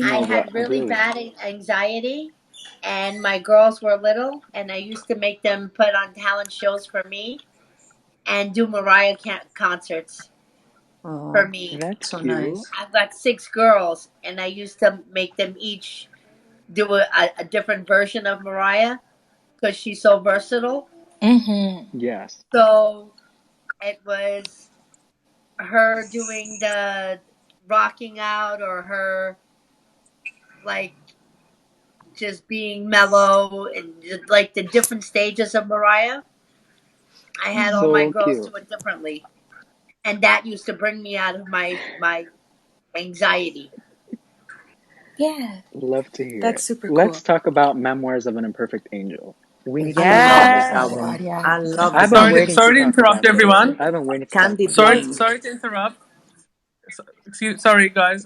I No, had but really really, bad anxiety, and my girls were little, and I used to make them put on talent shows for me and do Mariah concerts for Oh, me. that's so cute. nice. I've got 6 girls, and I used to make them each do a different version of Mariah because she's so versatile. Mm-hmm. Yes. So it was her doing the rocking out, or her like just being mellow, and like the different stages of Mariah. I had all my So girls cute. do it differently, and that used to bring me out of my anxiety. Yeah, Love to hear that's it. super Let's cool. talk about Memoirs of an Imperfect Angel. We need I to talk about love this that Oh Yes. God, album. yeah. I love the I've been song. waiting to Sorry to talk interrupt about this. everyone. I've been waiting to talk Candy about this. Bling. Sorry to interrupt. Sorry guys.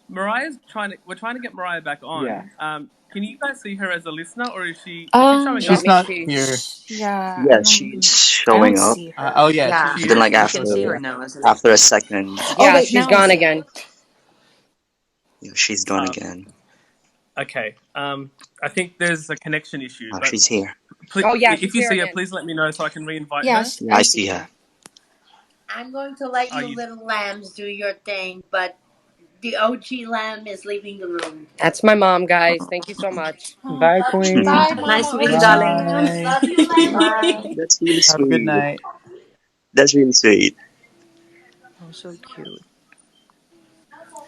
Mariah's trying to. We're trying to get Mariah back Yeah. on. Can you guys see her as a listener, or is she? Is she showing Let She's up? me not see. here. Yeah, Yeah, she's I don't showing up. see her. Oh yeah, Yeah, She And then is. like we she can shows see up. her after now as a after a listener. second, Oh Yeah, wait, she's now I gone see her. again. she's gone Um. again. Okay. I think there's a connection issue, Oh, but she's here. please, Oh yeah, she's if you here see her, again. please let me know so I can re-invite her. Yes, Yeah, I I see see her. her. I'm going to let Are you you? little lambs do your thing, but the OG lamb is leaving the room. That's my mom, guys. Thank you so much. Oh, Bye, Love you, Queen. bye, Nice Mama to meet you, OG darling. Lamb. Bye. love you, lamb. Bye. That's really Have a good sweet. night. That's really sweet. Oh, so cute.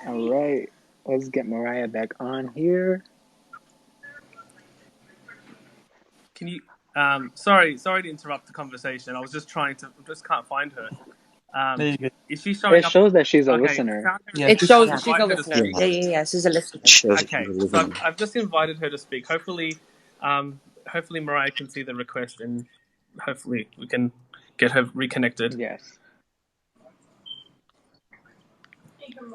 All right. Let's get Mariah back on here. Can you? Sorry to interrupt the conversation. I was just trying to. Just can't find her. There Um, you go. is she showing It up? shows that she's a Okay, listener. found her to Yeah, It speak. she's shows I've that Yeah, she's a invited her to listener. speak. yeah, Yeah, yeah, yeah. She's a it listener. shows that she's Okay, a so listener. I've just invited her to speak. Hopefully Mariah can see the request, and hopefully we can get her reconnected. Yes.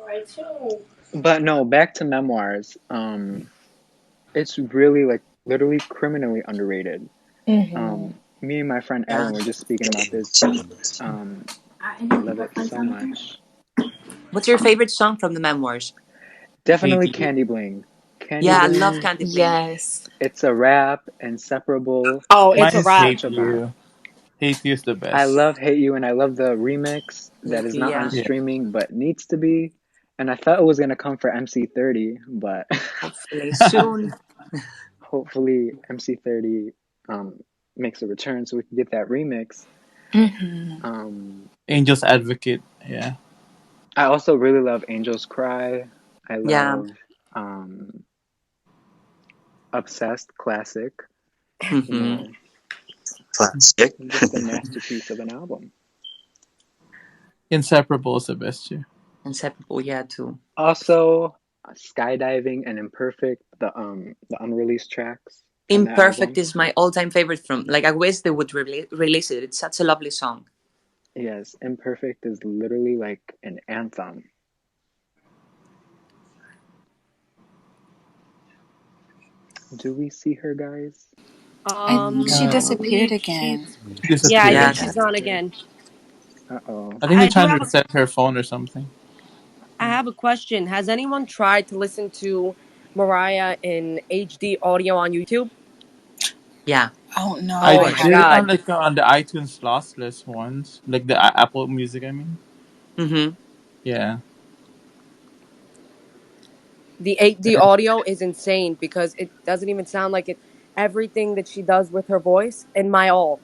Right too. But no, back to Memoirs. It's really like literally criminally underrated. Mm-hmm. Me and my friend Yeah. Ellen were just speaking about this. Um, I love it so much. What's your favorite song from the Memoirs? Definitely Hate you. Candy Bling. Candy Yeah, I love Bling. Candy Bling. Yes. It's a rap, inseparable. Oh, it's It's a Mine is wrap. such Hate a bop. You. Hate You is the I best. love Hate You, and I love the remix that is not on Yeah, Yeah. streaming but needs to be. And I thought it was gonna come for MC30, but hopefully soon. hopefully MC30 makes a return so we can get that remix. Mm-hmm. Angel's Advocate. Yeah. I also really love Angels Cry. I Yeah. love Obsessed Classic. You Mm-hmm. know, Classic. just a masterpiece of an album. Inseparable is the best too. Inseparable, yeah, too. Also, Skydiving and Imperfect, the unreleased tracks from that Imperfect album. is my all-time favorite from. Like, I wish they would release it. It's such a lovely song. Yes, Imperfect is literally like an anthem. Do we see her, guys? I think she I No. disappeared believe again. she's. She Yeah, I Yeah, think disappeared. she's she's gone disappeared. again. Uh-oh. I think they're I do trying to have a. reset her phone or something. I have a question. Has anyone tried to listen to Mariah in HD audio on YouTube? Yeah, Oh of I Oh no. my course. did it on god. like on the iTunes lossless ones, like the Apple Music. I mean, Mm-hmm. yeah. The HD audio is insane because it doesn't even sound like it. Everything that she does with her voice and my all,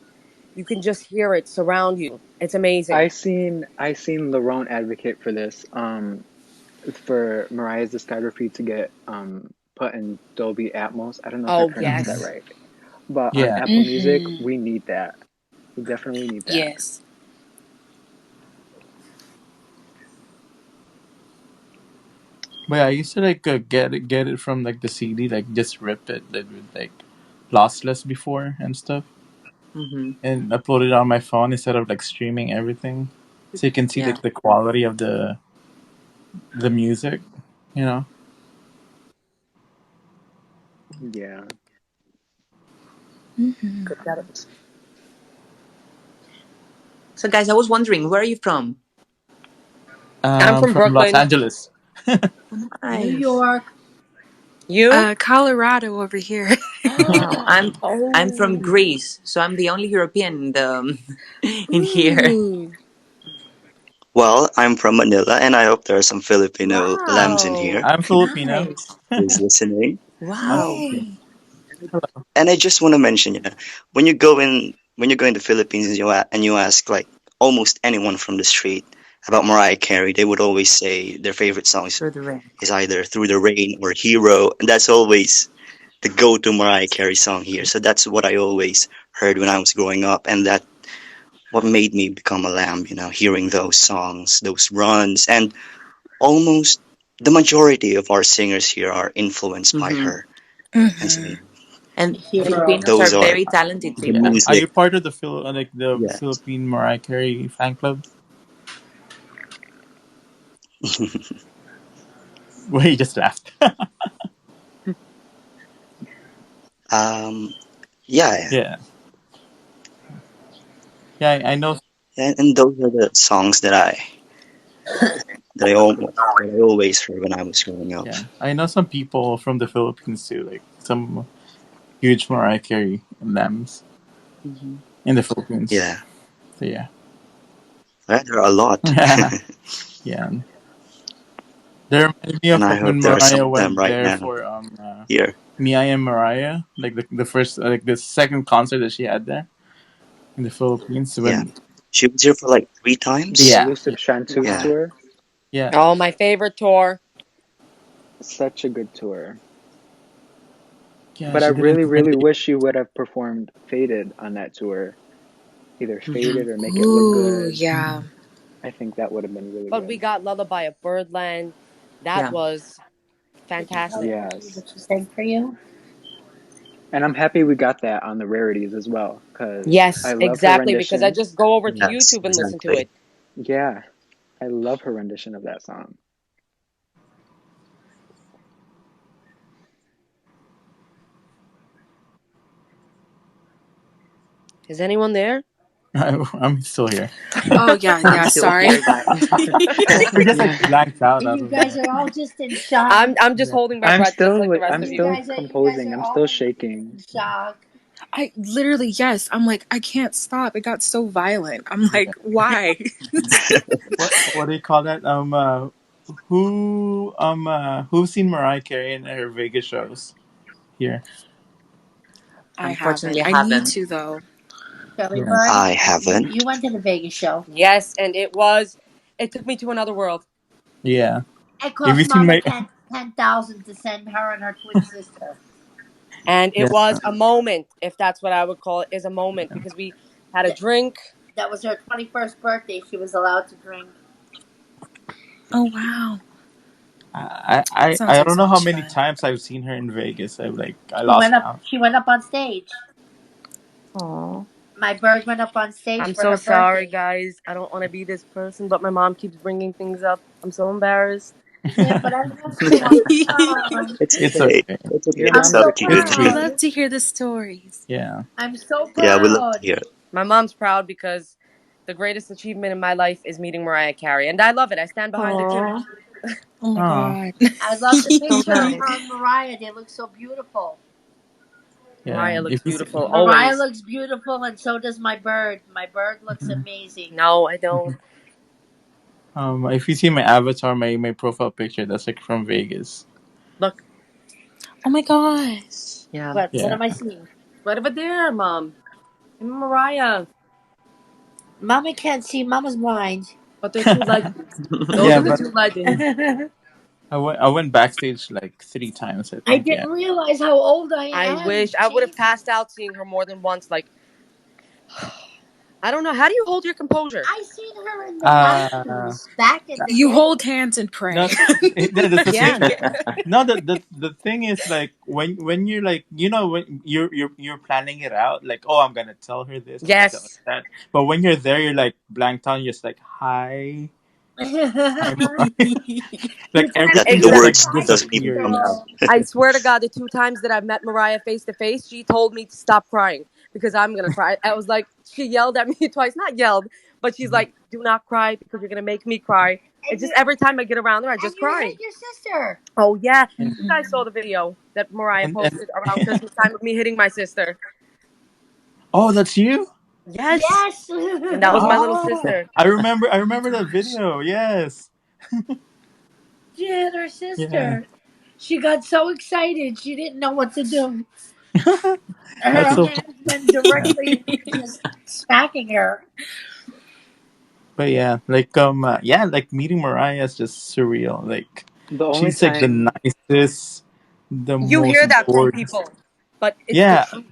you can just hear it surround you. It's amazing. I seen Laurent advocate for this, for Mariah's discography to get put in Dolby Atmos. I don't know if I Oh pronounced that Mhm. yes. right. But on Yeah. Apple Music, Mm-hmm. we need that. We definitely need that. Yes. But yeah, I used to like get it from like the CD, like just rip it like, with like lossless before and stuff, Mm-hmm. and upload it on my phone instead of like streaming everything, so you can see Yeah. like the quality of the music, you know. Yeah. Mm-hmm. Could get it. So, guys, I was wondering, where are you from? I'm from From Los Brooklyn. Angeles. New Nice. York. You? Colorado over here. Wow, I'm from Oh. Greece, so I'm the only European in the in here. Ooh. Well, I'm from Manila, and I hope there are some Filipino lambs in Wow. here I'm Filipino. Nice. who's listening. I'm Wow. Filipino. Yay. And I just want to mention, when you go in the Philippines and you ask like almost anyone from the street about Mariah Carey, they would always say their favorite song Through the rain. is either Through the Rain or Hero, and that's always the go-to Mariah Carey song here. So that's what I always heard when I was growing up, and that what made me become a lamb. Hearing those songs, those runs, and almost the majority of our singers here are influenced by Mm-hmm. her. And so Mm-hmm. And Hero. Filipinos are those are very talented the too. Are music. you part of the like the Yes. Philippine Mariah Carey fan club? Well, he just laughed. um, yeah, Yeah, yeah. I know. and those are the songs that I always heard when I was growing up. Yeah, I know some people from the Philippines too. Like some huge Mariah Carey lambs Mm-hmm. in the Philippines. Yeah, So yeah, right, there are a lot, yeah. There reminds me and of I when hope there are some Mariah of them went right there now for here. Me I Am Mariah, like the first like the second concert that she had there in the Philippines. Yeah, When she was here for like three The times. yeah, elusive Chanteuse Yeah, tour. yeah, Oh, my favorite tour. Such a good tour. yeah, But I she didn't really, even really leave. wish you would have performed Faded on that tour. Either Mm-hmm. Faded or Make It Look Ooh, Good. yeah. I think that would have been really But we good. got Lullaby of Birdland. That Yeah. was Did you tell fantastic. Ashley Yes. that she sang for you? And I'm happy we got that on the rarities as well, because I Yes, love her exactly. Because I rendition. just go over to yes, YouTube and listen to exactly. it. Yeah, I love her rendition of that song. Is anyone there? I'm still here. Oh, yeah, I'm yeah. still Sorry. here, guys. We just like blanked out And out you of guys the. are all just in shock. I'm just Yeah. holding my breath just like the rest I'm of You you. still guys are composing. I'm still all shaking. in shock. I literally, yes. I'm like, I can't stop. It got so violent. I'm like, why? What do you call that? Who's seen Mariah Carey in her Vegas shows here? I haven't. Unfortunately, I I need haven't. to, though. Shelly Yeah. Bird, I you, haven't. you went to the Vegas show. Yes, and it took me to another world. Yeah. It Have you cost seen Mama my? 10,000 to send her and her twin sister. And it Yeah. was a moment, if that's what I would call it, is a moment because we had a That, drink. that was her 21st birthday. She was allowed to drink. Oh, wow. That sounds I like don't so know how much many fun. times I've seen her in Vegas. I She went lost up. count. She went up on stage. Aw. My bird went up on stage I'm for so her sorry, birthday. guys. I don't want to be this person, but my mom keeps bringing things up. I'm so embarrassed. Yeah, but I love you. I'm proud. It's It's okay. okay. It's okay. Your I'm It's mom's so a so It's cute. We sweet. proud. love to hear the stories. Yeah. I'm so Yeah, we love to proud. hear it. My mom's proud because the greatest achievement in my life is meeting Mariah Carey, and I love it. I stand behind it too. Aw. Oh my Oh. God. I love the So picture of her nice. and Mariah. They look so beautiful. Yeah. Mariah looks If you see, beautiful Mariah always. looks beautiful, and so does my bird. My bird looks Mhm. amazing. No, I don't. If you see my avatar, my profile picture, that's like from Vegas. Look, Oh my gosh. Yeah. What Yeah. am I seeing? right over there, Mom. And Mariah. Mama can't see. Mama's blind. But they're two legends. Those Yeah, are the but two legends. I went backstage like 3 times. I I think. Yeah. didn't realize how old I I am. wish I would have Jesus. passed out seeing her more than once. Like, I don't know. How do you hold your composure? I seen her in the Uh, 90s, back in the You hold day. hands and pray. no, the Yeah. thing. No, the thing is like when you're like when you're planning it out like I'm gonna tell her this, I'm gonna tell her Yes. that, but when you're there you're like blanked out, you're just like hi like You can't That everything the just exactly. like words Hi, doesn't sweet even come disappears. out. girl. I swear to God, the two times that I've met Mariah face to face, she told me to stop crying because I'm gonna cry. I was like, she yelled at me twice, not yelled, but she's Mhm. like, "Do not cry because you're gonna make me cry." It's just every time I get around her, I just you cry. hit your sister. Oh yeah, And you guys saw the video that Mariah and posted around Christmas time of me hitting my sister. oh, that's you. Yes, Yes. and that was my little Oh, sister. I Oh my remember that gosh. video. Yes. She hit her Yeah. sister. She got so excited she didn't know what to do. That's Her so hands went funny. directly just smacking her. But yeah, yeah, like meeting Mariah is just surreal. Like The only she's like the time, nicest, the You most hear that from gorgeous. people, but it's the Yeah, truth.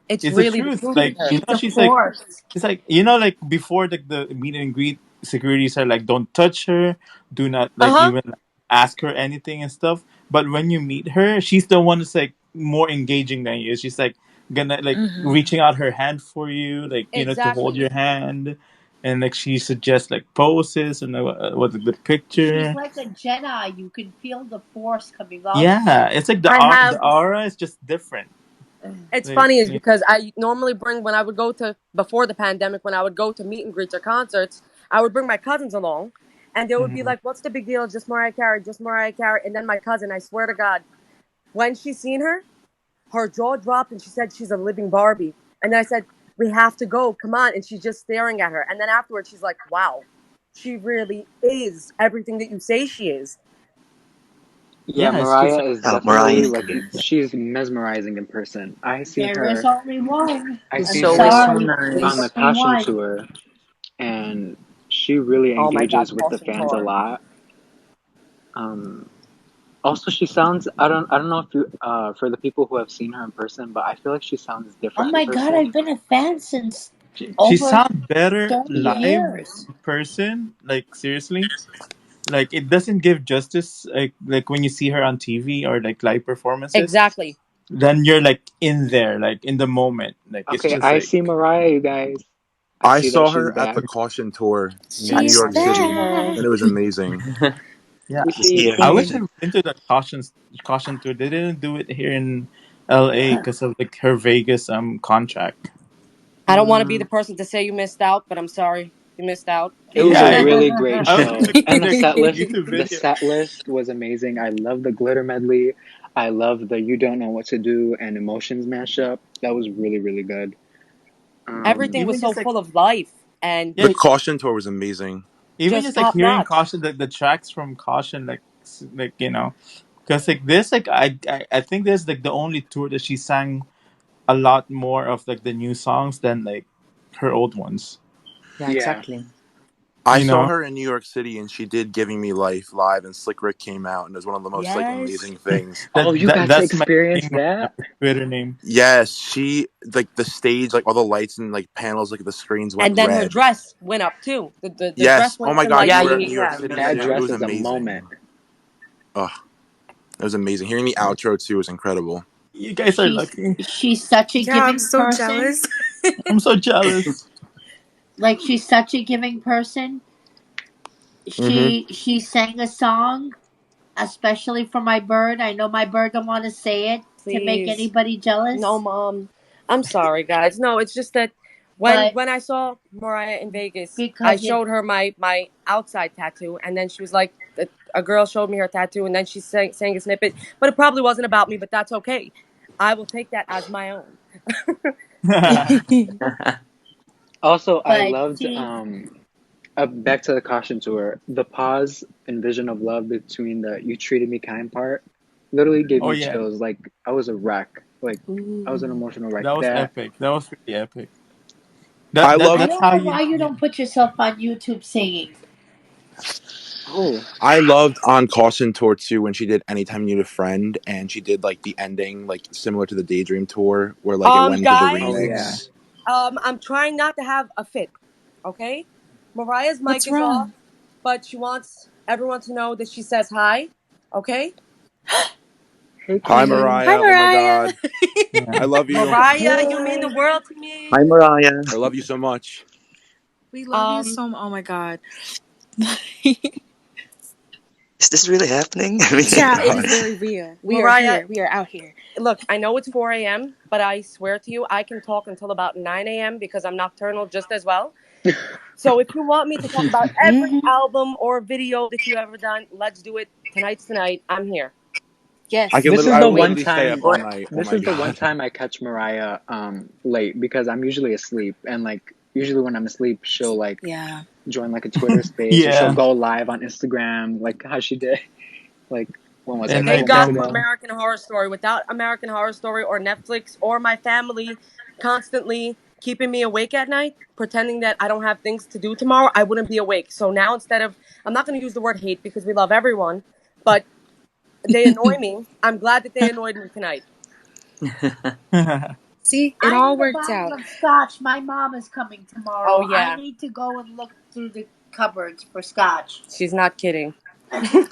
It's it's the really the truth. truth with Like, her. you She's know, a she's like, force. it's like, like before the meet and greet, securities are like, don't touch her, do not Uh like huh. even ask her anything and stuff. But when you meet her, she's the one that's like more engaging than you. She's like gonna like Hmm. reaching out her hand for you, like to hold Exactly. your hand, and like she suggests like poses and what the She's picture. like a Jedi. You can feel the force coming off of Yeah, her. it's like I the have. aura is just different. It's Like, funny is because I normally bring when I would go to before the pandemic when I would go to meet and greets or concerts, I would bring my cousins along, and they would be mhm. like, "What's the big deal? Just Mariah Carey, just Mariah Carey." And then my cousin, I swear to God, when she seen her, her jaw dropped and she said she's a living Barbie. And then I said, "We have to go, come on." And she's just staring at her. And then afterwards, she's like, "Wow, she really is everything that you say she is." yeah, Yeah, it's Mariah like is Oh, Mariah definitely is like, great. she's mesmerizing in person. There is only one. I She's I'm seen always her so sorry. on There's the nice. only Caution one. tour, and she really Oh my God, engages with the Boston fans a tour. lot. Um, Also, she sounds. I don't know if you for the people who have seen her in person, but I feel like she sounds Oh different in my God, person. I've been a fan since she over sounds better 30 live years. in person. Like seriously, like it doesn't give justice. Like when you see her on TV or like live performances, Exactly. then you're like in there, like in the moment. Like it's Okay, just I like see Mariah, you guys. I I see that saw she's her at the back. Caution Tour in New I She's saw York City, her. and it was back. amazing. yeah. We She's see you, here. I wish Queen. I'd been to the caution tour. They didn't do it here in LA because of like her Vegas contract. I don't want to be the Mm, person to say you missed out, but I'm sorry. You missed out. it was a Yeah, really great I was show, looking and like YouTube the video. set list was amazing. I love the glitter medley. I love the "You Don't Know What to Do" and "Emotions" mashup. That was really really good. Everything was Even so just like full of life and yeah, The Caution Tour was amazing. even just just like top hearing notch. caution, the tracks from caution, like because like this, like I think this is like the only tour that she sang a lot more of like the new songs than like her old ones. Yeah, Yeah. exactly. I You saw know, her in New York City, and she did "Giving Me Life" live, and Slick Rick came out, and it was one of the most like Yes. amazing things. Oh, you got to that's my experience name right now, that? my Twitter name. Yes, she like the stage, like all the lights and like panels, like the screens went And then her red. dress went up too. The dress Yes. Oh went my from God, like you Yeah, were yeah, at New yeah. York I City remember That too. that. It dress was is a amazing. moment. Oh, it was amazing. Hearing the outro too was incredible. You guys are she's lucky. she's such a Yeah, I'm giving so person. jealous. I'm so jealous. Like she's such a giving person. Hmm. She sang a song especially for my bird. I know my bird don't want to say it to make please. anybody No, jealous, mom. I'm sorry, guys. No, it's just that but when I saw Mariah in Vegas, I because it showed her my outside tattoo, and then she was like, a girl showed me her tattoo, and then she sang a snippet, but it probably wasn't about me, but that's okay. I will take that as my own. Also, I but loved see back to the Caution tour. The pause and vision of love between the "You treated me kind" part literally gave Oh me yeah, chills. Like I was a wreck. Like I was an Mm. emotional wreck. that was That epic. That was really epic. I I loved That's don't how know you. why you Yeah. don't put yourself on YouTube singing. oh I loved on Caution Tour too when she did "Anytime You Need a Friend" and she did like the ending like similar to the Daydream Tour where like it went into the oh Guys, yeah. remix. I'm trying not to have a fit, okay? Mariah's mic What's is off, wrong? but she wants everyone to know that she says hi, okay? Hey Hi Queen. Hi, Mariah, oh my Mariah. God, Yeah. I love you. Mariah, you mean the Hi. world to Hi, me. Mariah. I love you so much. We love you Um, so. Oh my god. Is this really happening? I Oh my mean, Child, it is God. very real. We are Mariah, here. We are out here. look, I know it's 4 a.m., but I swear to you, I can talk until about 9 a.m. because I'm nocturnal just as well. So if you want me to talk about every Mhm. album or video that you ever done, let's do it. Tonight's tonight. I'm here. Yes. I can This literally, is I the will one literally stay up time. all Or night. Oh This my is the one god. time I catch Mariah late because I'm usually asleep, and like usually when I'm asleep, she'll like Yeah. join like a Twitter space, or she'll Yeah, go live on Instagram, like how she did. Like when was it? A and couple Thank like months God then for ago. American Horror Story. Without American Horror Story or Netflix or my family constantly keeping me awake at night, pretending that I don't have things to do tomorrow, I wouldn't be awake. So now instead of, I'm not going to use the word hate because we love everyone, but they annoy me. I'm glad that they annoyed me tonight. See, it I all need a worked bottle out. of scotch. My mom is coming tomorrow. Oh, I yeah. need to go and look through the cupboards for scotch. She's not kidding.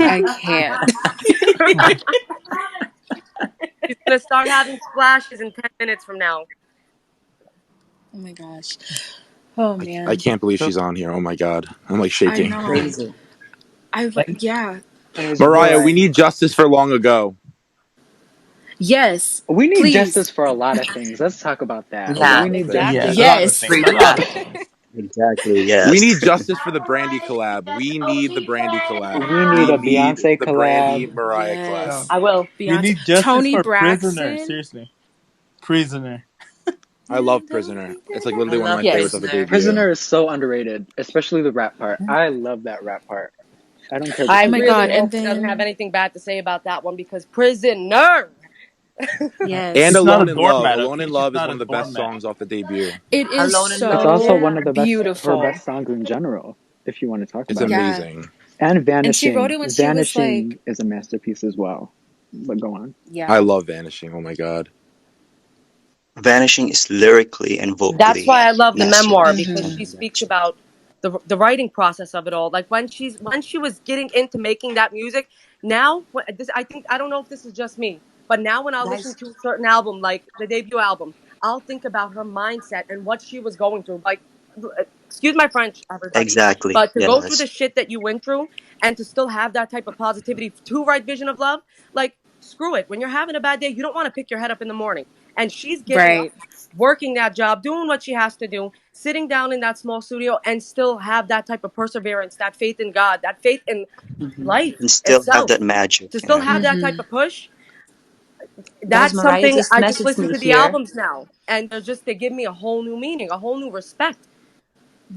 I can't. She's going to start having splashes in 10 minutes from now. Oh my gosh. Oh I man. can't believe so she's on here. Oh my god. I'm like I shaking. know. crazy. Yeah. There's Mariah, we one. need justice for long ago. Yes. We need Please. justice for a lot of things. Let's talk about that. A lot Yeah. We need of things. yeah, Exactly. a lot of justice. Yes. things, Free a lot of love. things. Exactly. We Yes. need justice for the All Brandy right, collab. let's We go need the see Brandy Brandy collab. We need We a now. need Beyonce the Brandy collab. Mariah collab. No, Yes. I will. we Beyonce. need justice Tony for Prisoner. Braxton. Seriously, Prisoner. I love Prisoner. It's like I literally one of love my favorites Yes. of the Prisoner. debut. Prisoner is so underrated, especially the rap part. I love that rap part. I don't care the I Oh my song. really god. And hope she doesn't have then anything bad to say about that one because Prisoner. And yes. She's not a Alone in Love. doormat, Alone okay? in She's Love is not one a of the best doormat. songs off the debut. It is Alone in It's Love. also so one Yeah. of the best, her beautiful. best songs in general, if you want to talk It's about it. Yeah. amazing. And And she wrote Vanishing. it when she was Vanishing like, is a masterpiece as well. But go on. I yeah. love Vanishing. Oh my god. Vanishing is lyrically and That's why vocally I love the memoir masterpiece. because Mm-hmm. she speaks about the writing process of it all. Like when she was getting into making that music. Now, this I think I don't know if this is just me, but now when I listen Guys, to a certain album, like the debut album, I'll think about her mindset and what she was going through. Like, excuse my French, everybody, Exactly. but to go through the Yes. shit that you went through and to still have that type of positivity to write Vision of Love, like screw it. When you're having a bad day, you don't want to pick your head up in the morning. And she's getting up, Right. working that job, doing what she has to do, sitting down in that small studio and still have that type of perseverance, that faith in God, that faith in mhm. life And still have itself. that magic, To you still know. have that type Mm-hmm. of push, Guys, that's Mariah something just I just messaged listen me to the here. albums now. And they give me a whole new meaning, a whole new respect.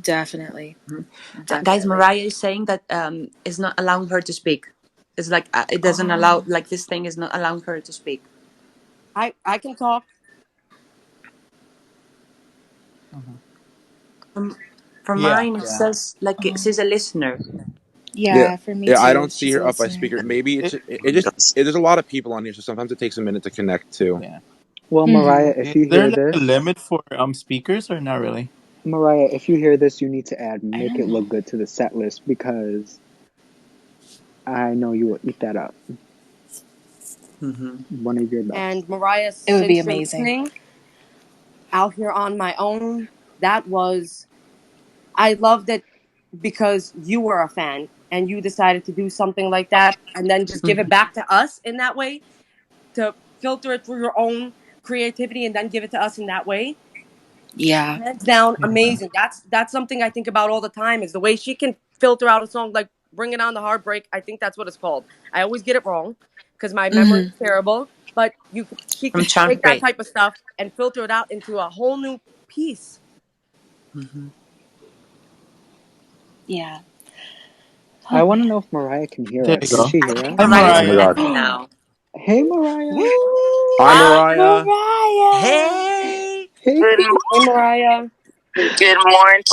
Definitely. Guys, Definitely. Mariah is saying that is not allowing her to speak. It's like it doesn't allow, Oh. like this thing is not allowing her to speak. I can talk. Mhm. From from Yeah, mine, it yeah. says like Oh. she's a listener. Yeah. Yeah, for me Yeah, I too. don't see She's a her up by listener. speaker. And Maybe It, it just does. there's a lot of people on here, so sometimes it takes a minute to connect too. yeah. Well, Mm-hmm. Mariah, if Is you there hear like a this, limit for speakers or not really? Mariah, if you hear this, you need to add I Make don't It know. Look Good to the set list because I know you will eat that up. Hmm. One of your best. And Mariah, It would be since you're amazing. listening, out here on my own, that was, I loved it because you were a fan and you decided to do something like that and then just give it back to us in that way, to filter it through your own creativity and then give it to us in that way. Yeah. Hands down, Yeah. amazing. That's something I think about all the time is the way she can filter out a song like Bring It On the Heartbreak. I think that's what it's called. I always get it wrong because my memory Mm-hmm. is terrible, but she From could Charm take that Break. type of stuff and filter it out into a whole new piece. Hmm. Yeah. I Oh want man. to know if Mariah can hear There us. you Can go. she I hear think Hi, us? Mariah is Oh my Mariah. god. connecting now. Hey, Mariah. Hi Woo! Mariah. Mariah. Hey! Hey. Good, Hey, Mariah. good morning.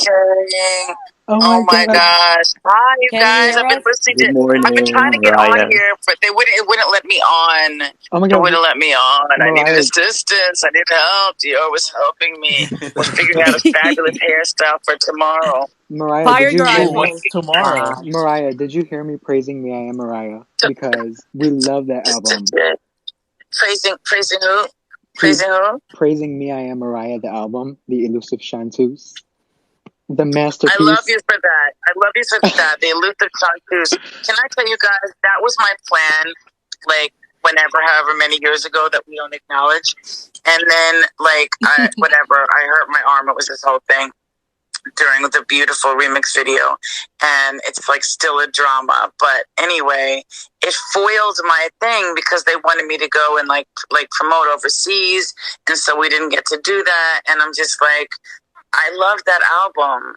Oh Oh my my God. gosh. Hi, you Can you guys. hear I've been us? listening Good to, I've been morning, trying to get on Mariah. here, but it wouldn't let me on. It Oh my God. wouldn't let me on. I needed Mariah. assistance. I needed help. Dior was helping me. We're figuring out a fabulous hairstyle for tomorrow. Mariah, Fire did you your Can't hear me? iPhone. wait. What's tomorrow? Wow. Mariah, did you hear me praising Me I Am Mariah? To, Because we love that album. praising who? He Praising who? praising Me I Am Mariah, the album, The Elusive Chanteuse, the I love masterpiece. you for that. I love you for that. The elusive chanteuse. Can I tell you guys, that was my plan, like, whenever, however many years ago that we don't acknowledge. And then, like, I hurt my arm. It was this whole thing. during the beautiful remix video, and it's like still a drama. But anyway, it foiled my thing because they wanted me to go and like promote overseas, and so we didn't get to do that. And I'm just like, I love that album.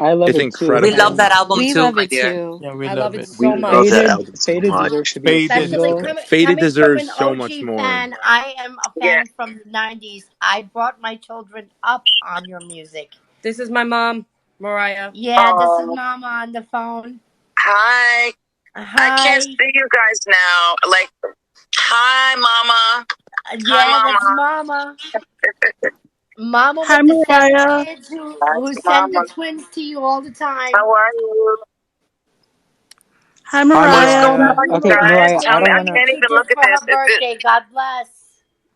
I love It's it too. We love incredible. that album We too, love my it dear. too. Yeah, we I love love it it. so We much. love that Faded, album so Faded much. deserves to be a Faded is Especially single. good. Faded coming from deserves an so much OG more. fan, I am a Yeah. fan from the '90s. I brought my children up on your music. This is my mom, Mariah. Yeah, this is Oh, Mama on the phone. hi. I can't Hi. see you guys now. Like, hi, Mama. Hi, Yeah, that's Mama. Mama. Mama Hi, with the 7 Mariah. kids who Hi, send the Mama. twins to you all the time. How are you? Hi, Hi, What's Mariah. going Mariah. on, you Okay, Mama guys? Mariah, I Tell me. don't I sent want to. can't you even gifts look at for her this. birthday. God bless.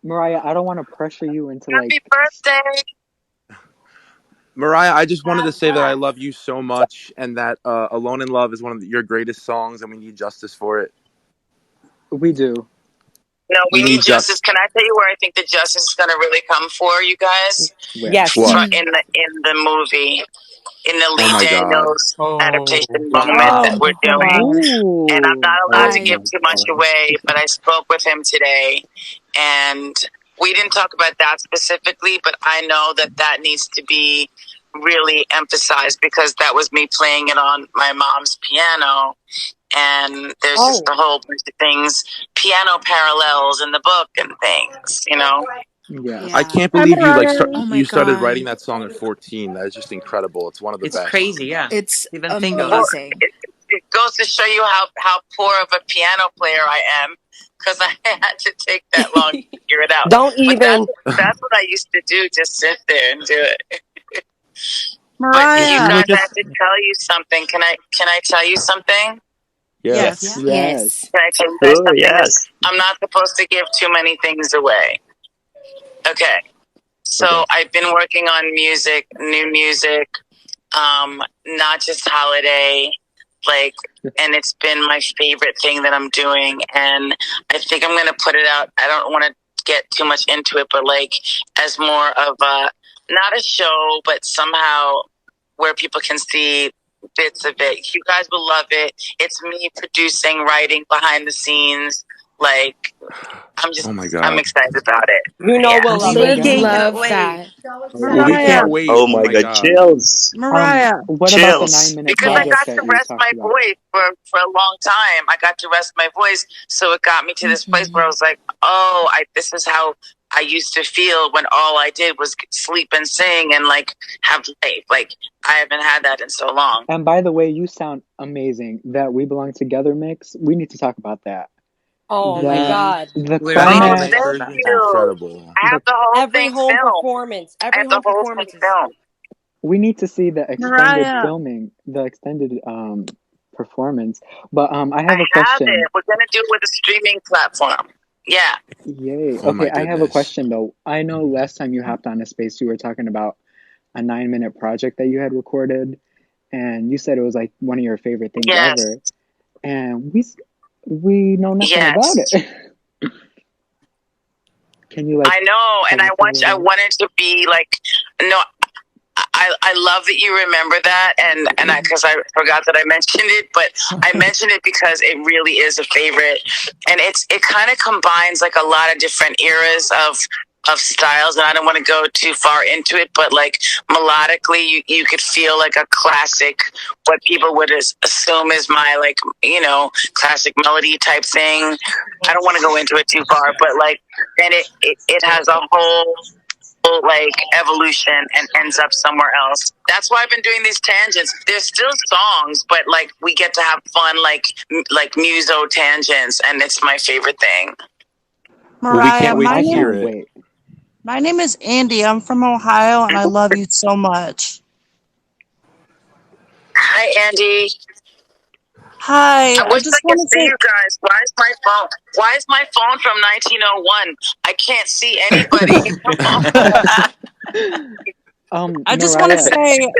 Mariah, I don't want to pressure you into like. Happy birthday. Mariah, I just wanted to God say that I bless. love you so much, and that "Alone in Love" is one of your greatest songs, and we need justice for it. We do. No, We we need need justice. Can I tell you where I think the justice is going to really come for you guys? Where? Yes. What? In the movie, in the Oh Lee my God. Daniels adaptation Oh, moment Oh that my we're doing. gosh. And I'm Ooh. not allowed to Oh I give my too much gosh. away, but I spoke with him today, and we didn't talk about that specifically, but I know that that needs to be really emphasized because that was me playing it on my mom's piano, and there's just a whole bunch of things, piano parallels in the book and things, you know? Yeah. I yeah. can't Hi, believe you Mariah. Oh my you started writing god. that song at 14. That is just incredible. It's one of the It's best. crazy, yeah. It's To even think of Or that. amazing. it goes to show you how poor of a piano player I am because I had to take that long to figure it out. Don't But even. that's what I used to do, just sit there and do it. But you Mariah. guys, I Lucas. have to tell you something. Can I tell you something? Yes. Yes. Yes. Can I tell you guys Sure, something? yes. I'm not supposed to give too many things away. Okay. So Okay. I've been working on music, new music, not just holiday, like, and it's been my favorite thing that I'm doing. And I think I'm going to put it out. I don't want to get too much into it, but like as more of a, not a show, but somehow where people can see bits of it. You guys will love it. It's me producing, writing behind the scenes. Like, Oh my I'm God. excited about it. You know Yeah. we'll Oh love We my it. would Amazing. God. Cannot love wait. that. So Well, we excited. Mariah. can't wait. Oh Oh my my God, God. chills. Mariah. What about the Chills. 9-minute Because I project got that to you rest talked my about? voice for a long time. I got to rest my voice. So it got me to this place where I was like, oh, this is how I used to feel when all I did was sleep and sing and like have life. Like I haven't had that in so long. And by the way, you sound amazing. That We Belong Together mix, we need to talk about that. Oh my God. The We already Oh, know climax, that thank version. you. Incredible. I have the the whole Every thing home filmed. performance. I Every have the home whole thing performances. filmed. we need to see the extended Mariah. filming, the extended performance. But I I have a have it. question. We're gonna do it with a streaming platform. Yeah. Yay. Oh Okay, my I have a goodness. question though. I know last time you hopped on a space, you were talking about a 9-minute project that you had recorded, and you said it was like one of your favorite things Yes. ever. And we know nothing about Yes. it. Can you like I know, and tell us a I little? wanted to be like, no, I love that you remember that, and because I forgot that I mentioned it, but I mentioned it because it really is a favorite, and it kind of combines like a lot of different eras of styles, and I don't want to go too far into it, but like melodically, you could feel like a classic, what people would assume is my like classic melody type thing. I don't want to go into it too far, but like, and it has a whole like evolution and ends up somewhere else. That's why I've been doing these tangents. There's still songs, but like we get to have fun like muso tangents, and it's my favorite thing. Well, we Mariah. can't wait My I to hear name. can't it. wait. My name is Andy. I'm from Ohio, and I love you so much. Hi, Andy. Hi. I I wish I just could want to see say. you guys. Why is my phone from 1901? I can't see anybody. I just want to Mariah, say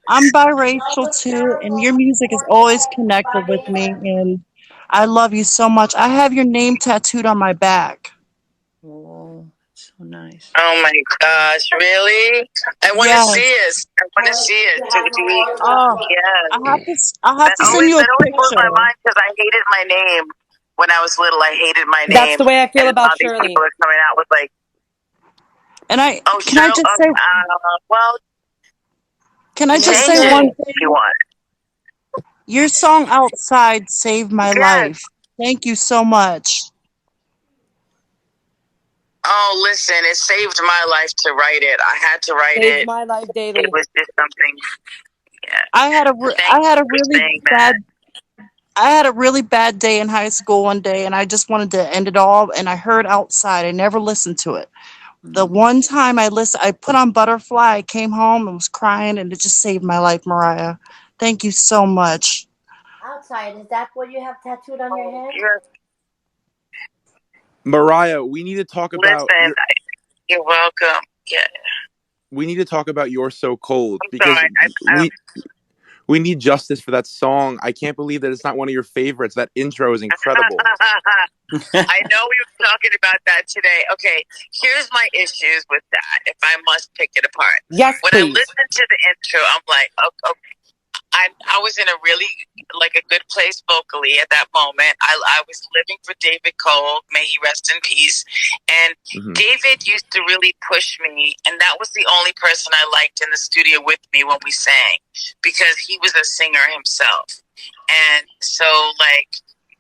I'm biracial too, and your music is always connected with me, and I love you so much. I have your name tattooed on my back. Oh. So nice. Oh my gosh, really? I want to see Yes. it. I want to see it. Do we? Oh, Yeah. I'll have to send you a That always blows my picture. mind because I hated my name when I was little. I hated my That's name, the way I feel and about now these Shirley. people are coming out with like, And oh, can I Shirley. just say Well, can I just Nice say change Shirley. one it if you thing? want. Your song Outside saved my Yes. life. Thank you so much. Oh, listen, it saved my life to write it. I had to write Saves it. my life It daily. was just something. Yeah. I had a Thank you for really saying bad that. I had a really bad day in high school one day, and I just wanted to end it all. And I heard Outside. I never listened to it. The one time I put on Butterfly. I came home and was crying, and it just saved my life, Mariah. Thank you so much. Outside, is that what you have tattooed on your head? Mariah, we need to talk about Listen, you're welcome. Yeah. we need to talk about You're So Cold I'm because sorry. we need justice for that song. I can't believe that it's not one of your favorites. That intro is incredible. I know we were talking about that today. Okay, here's my issues with that. If I must pick it apart, Yes, when I please. listen to the intro, I'm like, okay, I was in a really like a good place vocally at that moment. I was living for David Cole, may he rest in peace. And David used to really push me, and that was the only person I liked in the studio with me when we sang, because he was a singer himself. And so like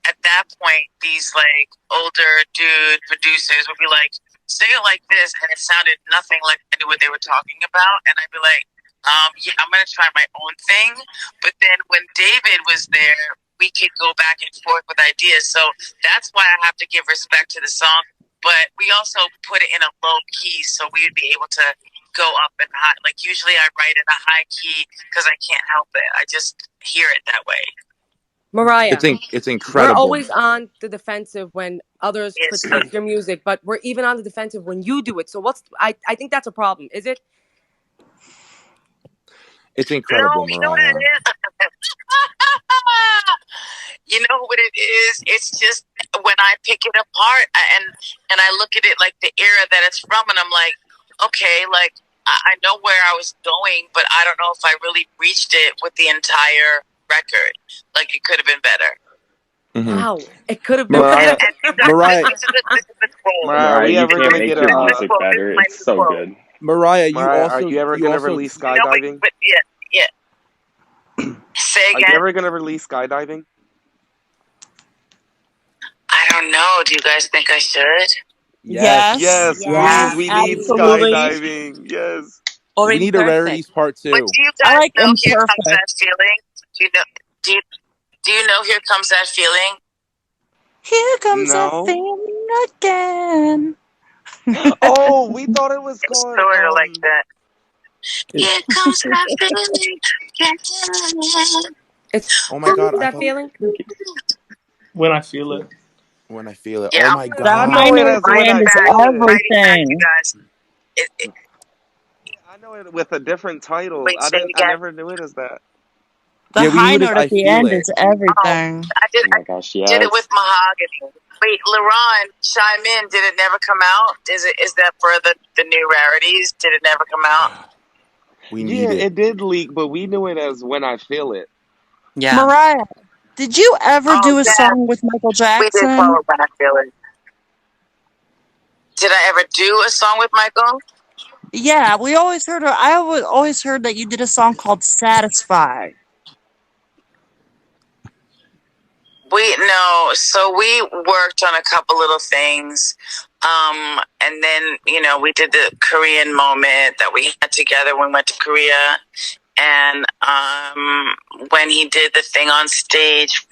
at that point, these like older dude producers would be like, sing it like this, and it sounded nothing like I knew what they were talking about, and I'd be like, yeah, I'm gonna try my own thing. But then when David was there, we could go back and forth with ideas. So that's why I have to give respect to the song. But we also put it in a low key, so we would be able to go up and high. Like usually I write in a high key because I can't help it. I just hear it that way. Mariah, it's incredible. we're always on the defensive when others critique your music, but we're even on the defensive when you do it. So I think that's a problem, is it? It's incredible, No, you know what Mariah. it is? You know what it is? It's just when I pick it apart and I look at it like the era that it's from, and I'm like, okay, like I know where I was going, but I don't know if I really reached it with the entire record. Like it could have been better. Wow, it could have been Mariah, better. Mariah, This is the quote. Mariah, are we Mariah, you ever can't gonna make get your This is music the quote. This better. is my It's new so quote. good. Mariah, Mariah, are you ever gonna release No, skydiving? but yeah. Say Are you again. ever gonna release skydiving? I don't know. Do you guys think I should? Yes. Yes, Yes. please. We need Absolutely. skydiving. Yes. Or we in need a perfect. rarities part But 2. do you I guys like know Here Comes imperfect. That Feeling? Do you know Here Comes That Feeling? Here comes that No. feeling again. Oh, we thought it was called Sort of like that. Here comes that feeling. It's Oh my god, I that thought feeling. When I feel it. when I feel it. Yeah, Oh I'm my That I god. know it minor as when thread I is feel it. writing back, you everything. guys. I know it with a different title. Wait, say it I again. never knew it as that. The Yeah, we knew high it as note I at the feel end it. is Oh, everything. I Oh my gosh, did it with yes. Mahogany. Wait, LaRon, chime in. Did it never come out? Is that for the new rarities? Did it never come out? We Yeah, need it. it did leak, but we knew it as When I Feel It. Yeah. Mariah, did you ever Oh do a yeah, song with Michael we did call Jackson? it When I Feel It. Did I ever do a song with Michael? Yeah, we always heard. Always heard that you did a song called "Satisfied." So we worked on a couple little things. And then, we did the Korean moment that we had together when we went to Korea. And when he did the thing on stage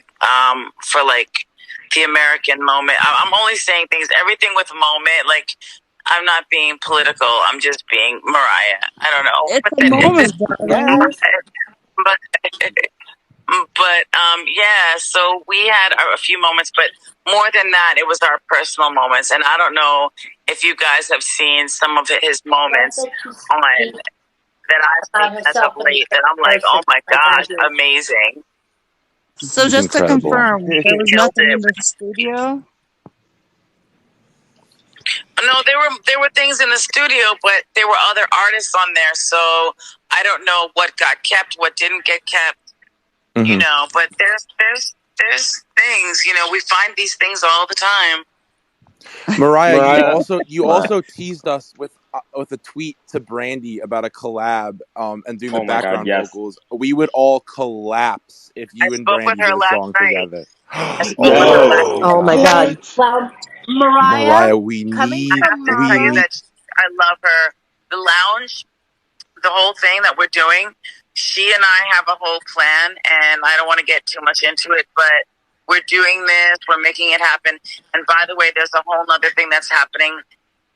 for like the American moment, I'm only saying things, everything with moment, like I'm not being political. I'm just being Mariah. I don't know. It's But a moment, darling. yes. But yeah, so we had a few moments, but more than that, it was our personal moments. And I don't know if you guys have seen some of his moments on that I've seen as of late that I'm like, oh my gosh, amazing. So It's just to incredible. confirm, there was Killed nothing it. in the studio. No, there were things in the studio, but there were other artists on there, so I don't know what got kept, what didn't get kept. You know, but there's things. You know, we find these things all the time. Mariah, you also teased us with a tweet to Brandy about a collab and doing the background vocals. We would all collapse if you and Brandy did a song together. Oh my God. Well, Mariah, Mariah, we coming need. I have from to tell you Mama, that I love her. The lounge, the whole thing that we're doing, she and I have a whole plan, and I don't want to get too much into it, but we're doing this, we're making it happen. And by the way, there's a whole other thing that's happening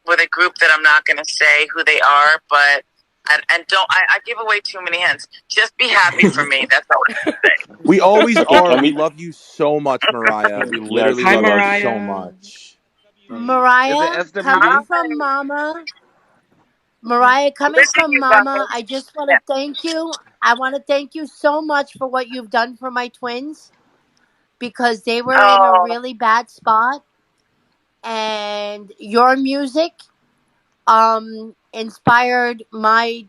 with a group that I'm not going to say who they are, but I give away too many hints. Just be happy for me. That's all I have to say. We always are. We love you so much, Mariah. We literally Hi, love you Mariah. so much. Mariah, Is it coming SWV? from Mama, Mariah, coming Listen, from you Mama, guys. I just want to thank you. I want to thank you so much for what you've done for my twins because they were in a Oh, really bad spot, and your music inspired my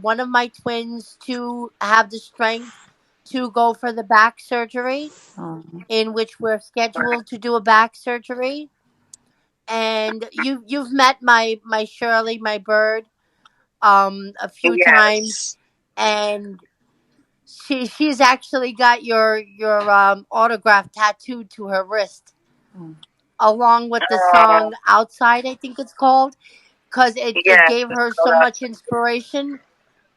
one of my twins to have the strength to go for the back surgery Oh. in which we're scheduled to do a back surgery. And you've met my Shirley, my bird, a few times, yes. and she's actually got your autograph tattooed to her wrist, Oh. along with the Oh, song "Outside," I think it's called, because it yes. gave her so much inspiration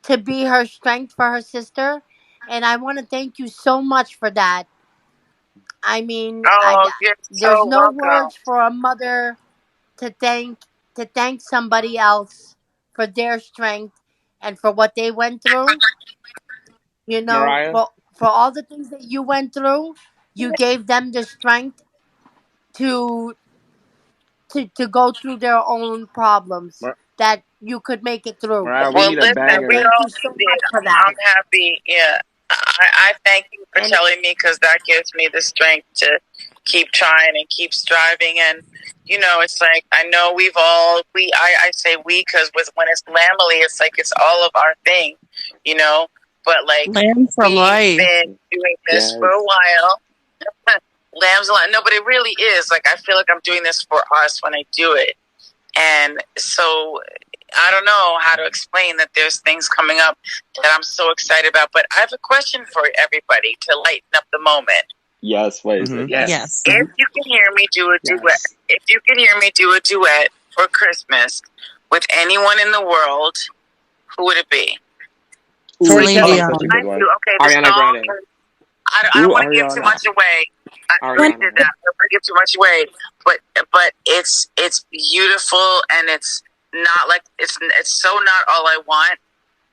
to be her strength for her sister. And I want to thank you so much for that. I mean, Oh, you're there's so no welcome. words for a mother to thank somebody else for their strength and for what they went through. You know, Mariah? for all the things that you went through, you gave them the strength to to go through their own problems Mar- that you could make it through. Mariah, we Well, need a listen, So we banger. thank all you so did. much for that. I'm happy. Yeah, I thank you for And telling me because that gives me the strength to keep trying and keep striving. And you know, it's like I know I say we because when it's Lamely, it's like it's all of our thing, you know. But like Lamb for we've life. been doing this for Yes. a while. Lamb's alive. No, but it really is. Like I feel like I'm doing this for us when I do it. And so I don't know how to explain that there's things coming up that I'm so excited about. But I have a question for everybody to lighten up the moment. Yes, what is it? Yes. Yes. If you can hear me do a duet, Yes. if you can hear me do a duet for Christmas with anyone in the world, who would it be? Tori Celine Kelly, Dion. such a Thank good one. you. Okay, the Ariana song. Grande. I don't Ooh, want to give too Ariana. much away. I Ariana. did that. I don't want to give too much away, but it's beautiful and it's not like it's so not all I want,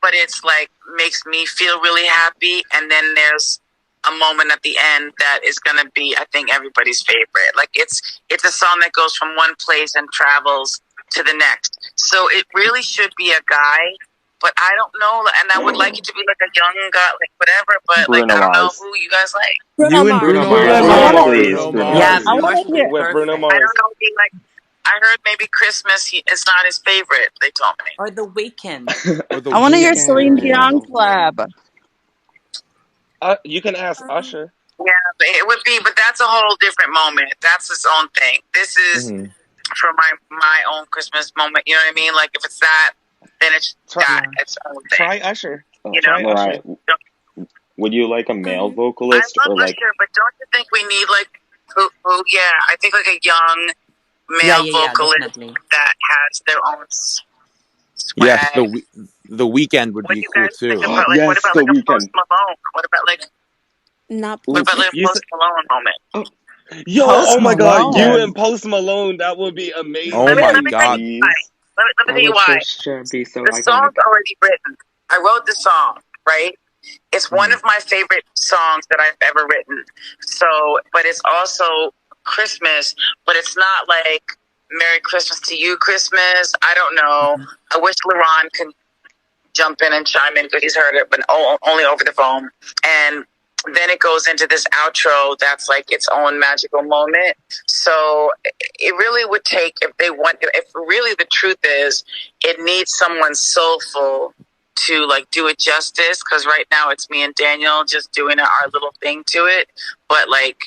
but it's like makes me feel really happy. And then there's a moment at the end that is gonna be, I think, everybody's favorite. Like it's a song that goes from one place and travels to the next. So it really should be a guy. But I don't know, and I would like it to be like a young guy, like whatever. But like Bruno I don't know Mars. who you guys like. Bruno You and Mars. Bruno Bruno Mars. I Mars. wanna- Please. Bruno Bruno Yeah, Mars. Mars. I want Mars to would hear. be With Bruno perfect. I Mars. don't know. I heard maybe Christmas is not his favorite. They told me. Or The Weekend. Or the I want to hear weekend. Celine There you Dion go. collab. You can ask Usher. Yeah, but it would be, but that's a whole different moment. That's its own thing. This is Mm-hmm. for my own Christmas moment. You know what I mean? Like if it's that, then it's that. It's own thing. Try Usher. You know? Try Usher. Would you like a male I vocalist love or like? Usher, but don't you think we need like who? Yeah, I think like a young male Yeah, vocalist definitely. that has their own Yes, swag. the weekend would What do be you cool guys think too. about? Like, what Yes, about The like a Post Weeknd. Malone? What about like You a Post Malone moment? Yo, Post oh my God, you Malone. and Post Malone, that would be amazing. Oh Let my me tell you God. why. Please. Let me That tell you would why. for sure be so The iconic. song's already written. I wrote the song, right? It's one of my favorite songs that I've ever written. So, but it's also Christmas, but it's not like Merry Christmas to You Christmas. I don't know. I wish LaRon could jump in and chime in because he's heard it, but only over the phone. And then it goes into this outro that's like its own magical moment. So it really would take, if really the truth is, it needs someone soulful to like do it justice, because right now it's me and Daniel just doing our little thing to it. But like,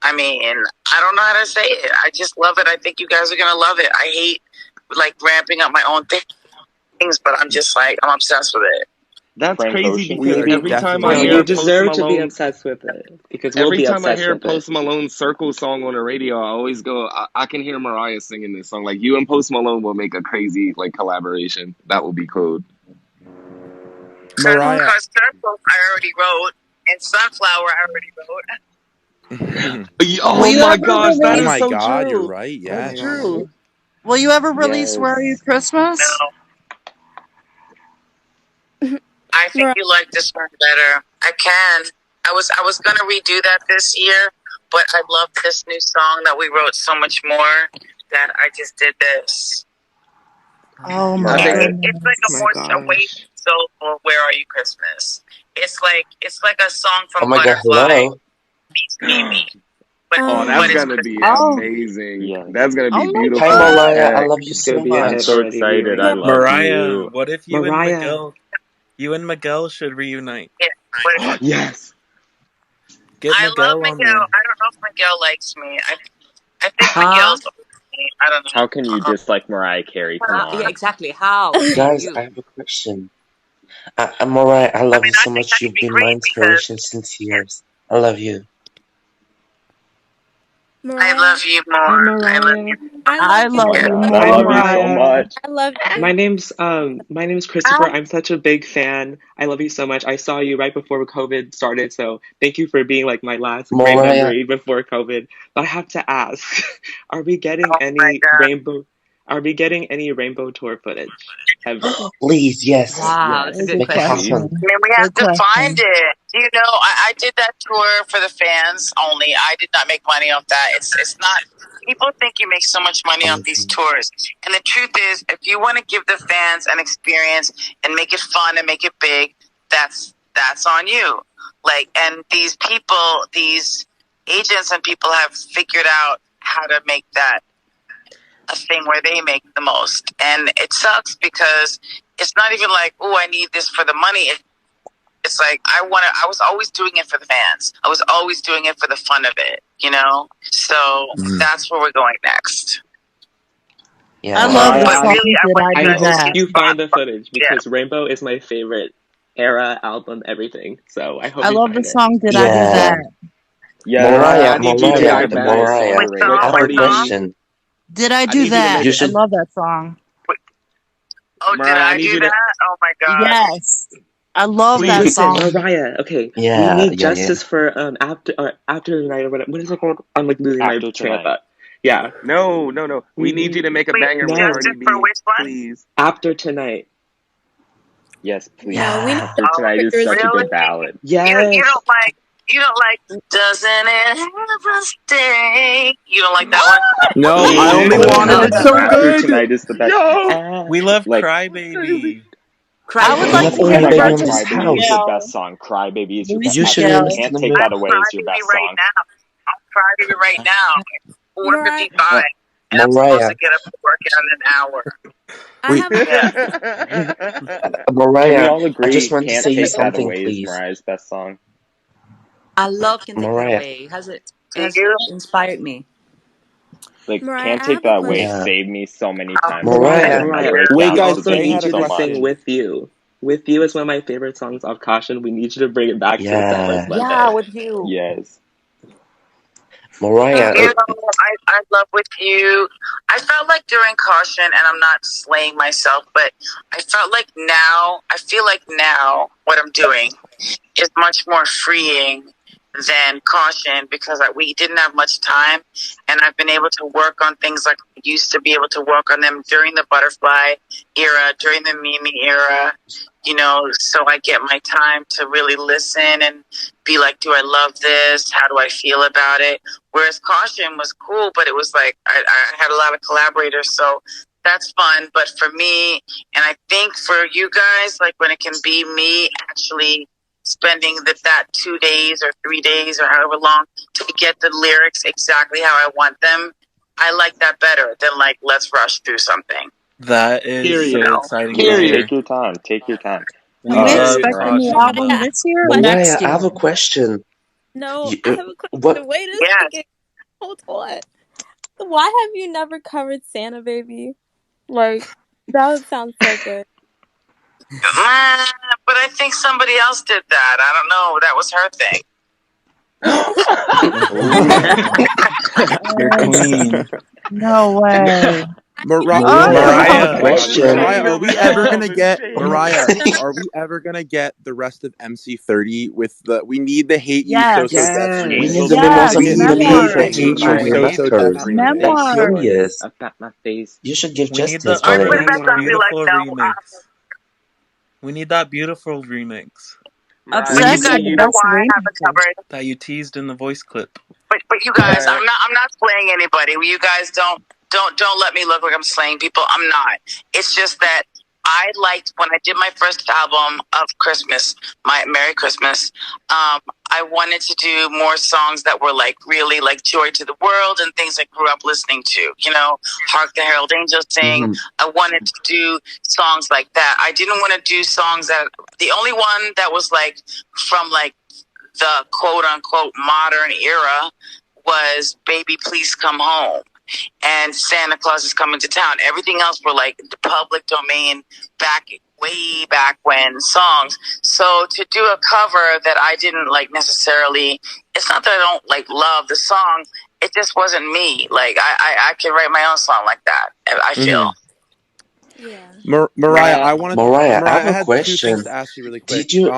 I mean, I don't know how to say it. I just love it. I think you guys are gonna love it. I hate like ramping up my own things, but I'm just like, I'm obsessed with it. That's Frank crazy Ocean. because every time I hear You Post deserve to be Malone, obsessed with it because we'll every be time I obsessed hear with Post it. Malone's Circle song on the radio, I always go, I can hear Mariah singing this song. Like, you and Post Malone will make a crazy like collaboration. That would be cool. Mariah. Because Circle I already wrote, and Sunflower I already wrote. Oh my gosh, that Oh is my so God, true. you're right. Yes. That's true. Will you ever release Where Are You Christmas? No. I think you like this one better. I can. I was gonna redo that this year, but I love this new song that we wrote so much more that I just did this. Oh my goodness. It's like a more away soulful "Where Are You Christmas." It's like a song from Butterfly meets Mimi. Oh, that's gonna be amazing. Yeah. That's gonna be beautiful. Hi, Mariah. I love you It's so gonna be a much. hit I'm so already. excited. I love Mariah, you. what if you Mariah. and Miguel should reunite? Yeah. Yes. Get I Miguel love on Miguel. there. I don't know if Miguel likes me. I think Miguel's. I don't know. How can you dislike Mariah Carey? Come on. Yeah, exactly. How? Guys, You. I have a question. Mariah, I love you so I think much. that You've could be been my great because inspiration since years. I love you. I love you more. Hi, I love Mariah. you. I Oh love my you God, more, I Hi, love you so Mariah. Mariah. much. My name's Christopher. I'm such a big fan. I love you so much. I saw you right before COVID started, so thank you for being like my last great Mariah. memory before COVID. But I have to ask, are we getting Oh my any God. rainbow? Are we getting any rainbow tour footage ever? Please, yes. Wow, that's a good Make it question. happen. I mean, we have to find it. You know, I did that tour for the fans only. I did not make money off that. It's not. People think you make so much money off these tours, and the truth is, if you want to give the fans an experience and make it fun and make it big, that's on you. Like, and these people, these agents and people have figured out how to make that a thing where they make the most. And it sucks because it's not even like, oh, I need this for the money. It's like I was always doing it for the fans. I was always doing it for the fun of it, you know? So that's where we're going next. Yeah. I love the Mariah, song I Did I Do hope That. you find the footage because Rainbow is my favorite era, album, everything. So I hope I you love the find it. song Did I Do That. Yeah. Mariah, I need you to Mariah, get back Mariah. on the I have a party. question. Did I I Do need you to That? make You it. I should. love that song. Oh, Mariah, did I I need do you to. that? Oh my God. Yes. I love that Listen, song. Mariah. Okay, we Yeah, need yeah, yeah. justice for after tonight or whatever. What is it called? I'm like losing my After train of tonight. thought. Yeah. No. We need you to make a banger with No. Cardi Justice for B, which one? please. After tonight. Yes, please. Yeah. After tonight is such a Really? good ballad. Yes. You don't like doesn't it have a stay? You don't like that one? No, I only Yes. wanted No, it so After good. Tonight is the best. We love Like, Crybaby. I would I like love to oh hear my the Crybaby God, in version this of Crybaby is the house. best Miguel. song. Crybaby is your Luis best. You My should friend Miguel. listen can't to take me. that away as your Crybaby best right song. now. I'm crybaby right now. 4:55, and I'm supposed Mariah, to get up and work out in an hour. Can we Mariah, all I just agree want to Can't say you Take That something, Away is please. Mariah's best song? I love Can Take That Mariah. Away. It Do has you? inspired me. Like, Can't Take That Away Yeah. saved me so many times in my Mariah. Wait, breakdowns. guys, So we Jose thank you had need a you so to much. sing question. With You. With You is one of my favorite songs of Caution. We need you to bring it back to us that first Yeah, Monday. with you. Yes. Mariah. You know, I love with you. I felt like during Caution, and I'm not slaying myself, but I feel like now what I'm doing is much more freeing than Caution because we didn't have much time, and I've been able to work on things like I used to be able to work on them during the Butterfly era, during the Mimi era, you know, so I get my time to really listen and be like, do I love this? How do I feel about it? Whereas Caution was cool, but it was like I had a lot of collaborators, so that's fun. But for me, and I think for you guys, like when it can be me actually spending that 2 days or 3 days or however long to get the lyrics exactly how I want them. I like that better than like let's rush through something. That is so exciting to hear. Take your time. Take your time. We Can we love expect a new Caution. album this year or Mariah, next I year? have a question. No, You, I have a question. what? Wait a second. Hold on. Why have you never covered Santa Baby? Like, that would sound so good. But I think somebody else did that. I don't know. That was her thing. Your queen. No way. Mariah, are we ever gonna get Mariah? Are we ever gonna get the rest of MC30 with the? We need the Hate You So So Death We remix. need the memoirs of We need me the and Hate from You So So Death remix. I'm serious. You should give We need justice the for it. beautiful remix. We need that beautiful remix. Upset got the best remix. That you teased in the voice clip. But you guys, I'm not slaying anybody. You guys don't let me look like I'm slaying people. I'm not. It's just that I liked when I did my first album of Christmas, my Merry Christmas. I wanted to do more songs that were like really like Joy to the World and things I grew up listening to. You know, Hark the Herald Angels Sing. I wanted to do songs like that. I didn't want to do songs that. The only one that was like from like the quote unquote modern era was Baby Please Come Home and Santa Claus is Coming to Town. Everything else were like the public domain way back when songs. So to do a cover that I didn't like necessarily, it's not that I don't like love the song, it just wasn't me. Like I could write my own song like that, I feel. Mariah, I have a had question. 2 things to ask you really quick. Did you?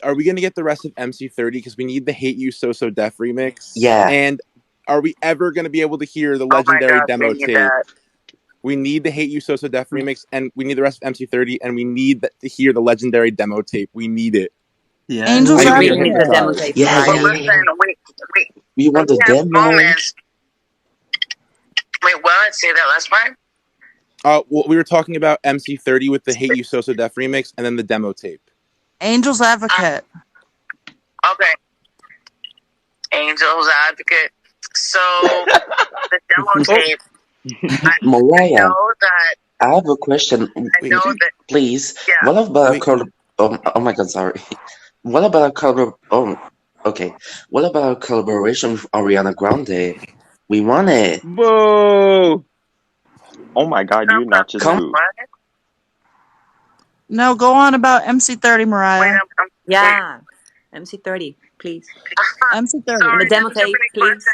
Are we gonna get the rest of MC30 because we need the Hate You So So Deaf remix? Yeah. And are we ever gonna be able to hear the legendary demo tape? We need the Hate You So So Deaf remix, and we need the rest of MC30, and we need to hear the legendary demo tape. We need it. Yeah. Angels We are really need the demo tape. Yeah. We want the demo. Moments. Wait, what? Say that last part? Well, we were talking about MC30 with the Hate You So So Deaf remix, and then the demo tape. Angels Advocate. Okay. Angels Advocate. So the demo tape. Mariah, I know that. I have a question. Please. Yeah. What about oh my God, sorry. What about okay. What about a collaboration with Ariana Grande? We want it. Boo! Oh my God, you not just boo. No, go on about MC30, Mariah. Yeah. MC30, please. MC30. And the demo tape, please. And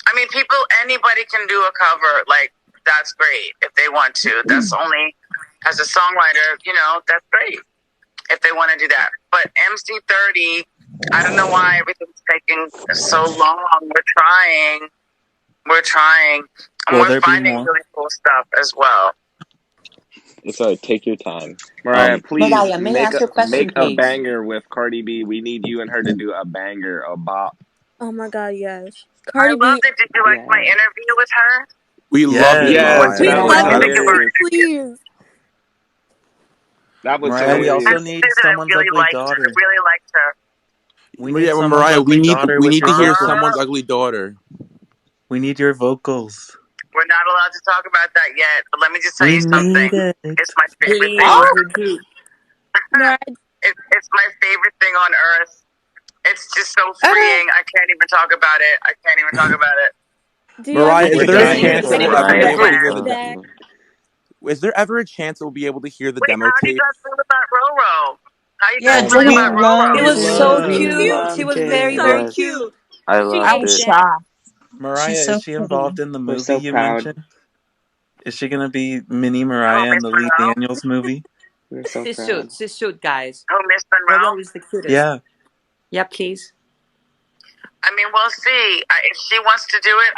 I mean, anybody can do a cover. Like, that's great if they want to. That's only, as a songwriter, that's great if they want to do that. But MC30, I don't know why everything's taking so long. We're trying. And we're finding really cool stuff as well. It's alright, take your time. Mariah, please Mariah, may I ask you a question, make a please? banger with Cardi B. We need you and her to do a banger, a bop. Oh my God, yes. I love it. Did you like my interview with her? We love it, Mariah. We that was love hilarious. it. Please. That was Mariah, we hilarious. also need someone's ugly daughter. I really liked her. Mariah, we need to hear someone's ugly daughter. We need your vocals. We're not allowed to talk about that yet, but let me just tell you something. It's my favorite thing. It's my favorite thing on earth. It's just so freeing. I can't even talk about it. Mariah, is there a chance that we'll ever be able to hear Back. Is there ever a chance we'll be able to hear the demo How do tape? you guys feel about Roro? How you Yeah, guys feel about Roro? It was so cute. She was very, very cute. I loved I was it. shocked. Mariah, She's so is she involved in the We're movie so you proud. mentioned? Is she gonna be Mini Mariah in the Lee Daniels movie? We're so She proud. should, guys. Oh, Miss Monroe? Roro is the cutest. Yeah. Yeah, please. I mean, we'll see. If she wants to do it,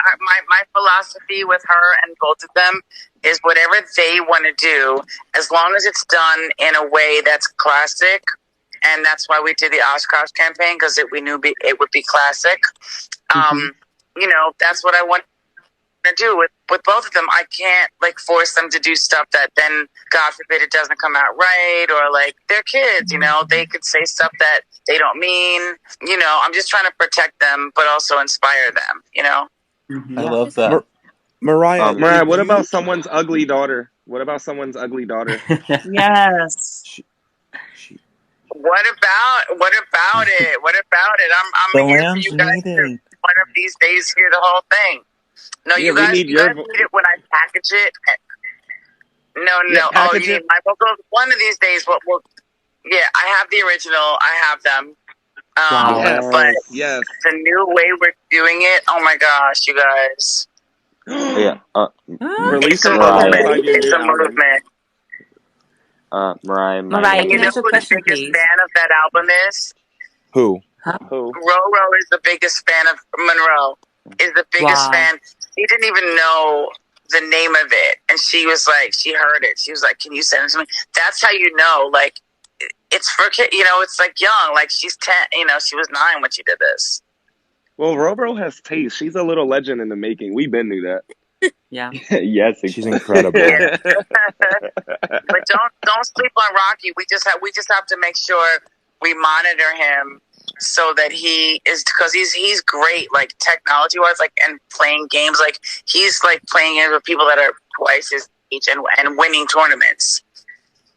my philosophy with her and both of them is whatever they want to do, as long as it's done in a way that's classic. And that's why we did the Oshkosh campaign, because we knew it would be classic. That's what I want. to do with both of them. I can't like force them to do stuff that then, God forbid, it doesn't come out right, or like they're kids, you know, they could say stuff that they don't mean. You know, I'm just trying to protect them, but also inspire them. You know. I love that. Mariah, Mariah, what you... about someone's ugly daughter? What about someone's ugly daughter? Yes. What about it? What about it? The I'm here for lamb's you guys to needed. one of these days hear the whole thing. No, Yeah, you we guys need your need it when I package it. No. Yeah, Oh, package you need it. my vocals? One of these days, we'll yeah, I have the original. I have them. But Yes. the new way we're doing it, oh my gosh, you guys. Yeah. Release It's a it Mariah. alongside your It's new a album. movement. Mariah, my Mariah, And you can I know ask you a who the question, biggest please? fan of that album is? Who? Who? Roro is the biggest fan of Monroe. Is the biggest Wow. fan. He didn't even know the name of it, and she was like, she heard it. She was like, "Can you send it to me?" That's how you know, like, it's for kids. You know, it's like young. Like she's 10. You know, she was 9 when she did this. Well, Robro has taste. She's a little legend in the making. We been knew that. Yeah. Yes, She's incredible. Yeah. But don't sleep on Rocky. We just have to make sure we monitor him so that he is, because he's great, like technology wise, like, and playing games, like he's like playing games with people that are twice his age and winning tournaments.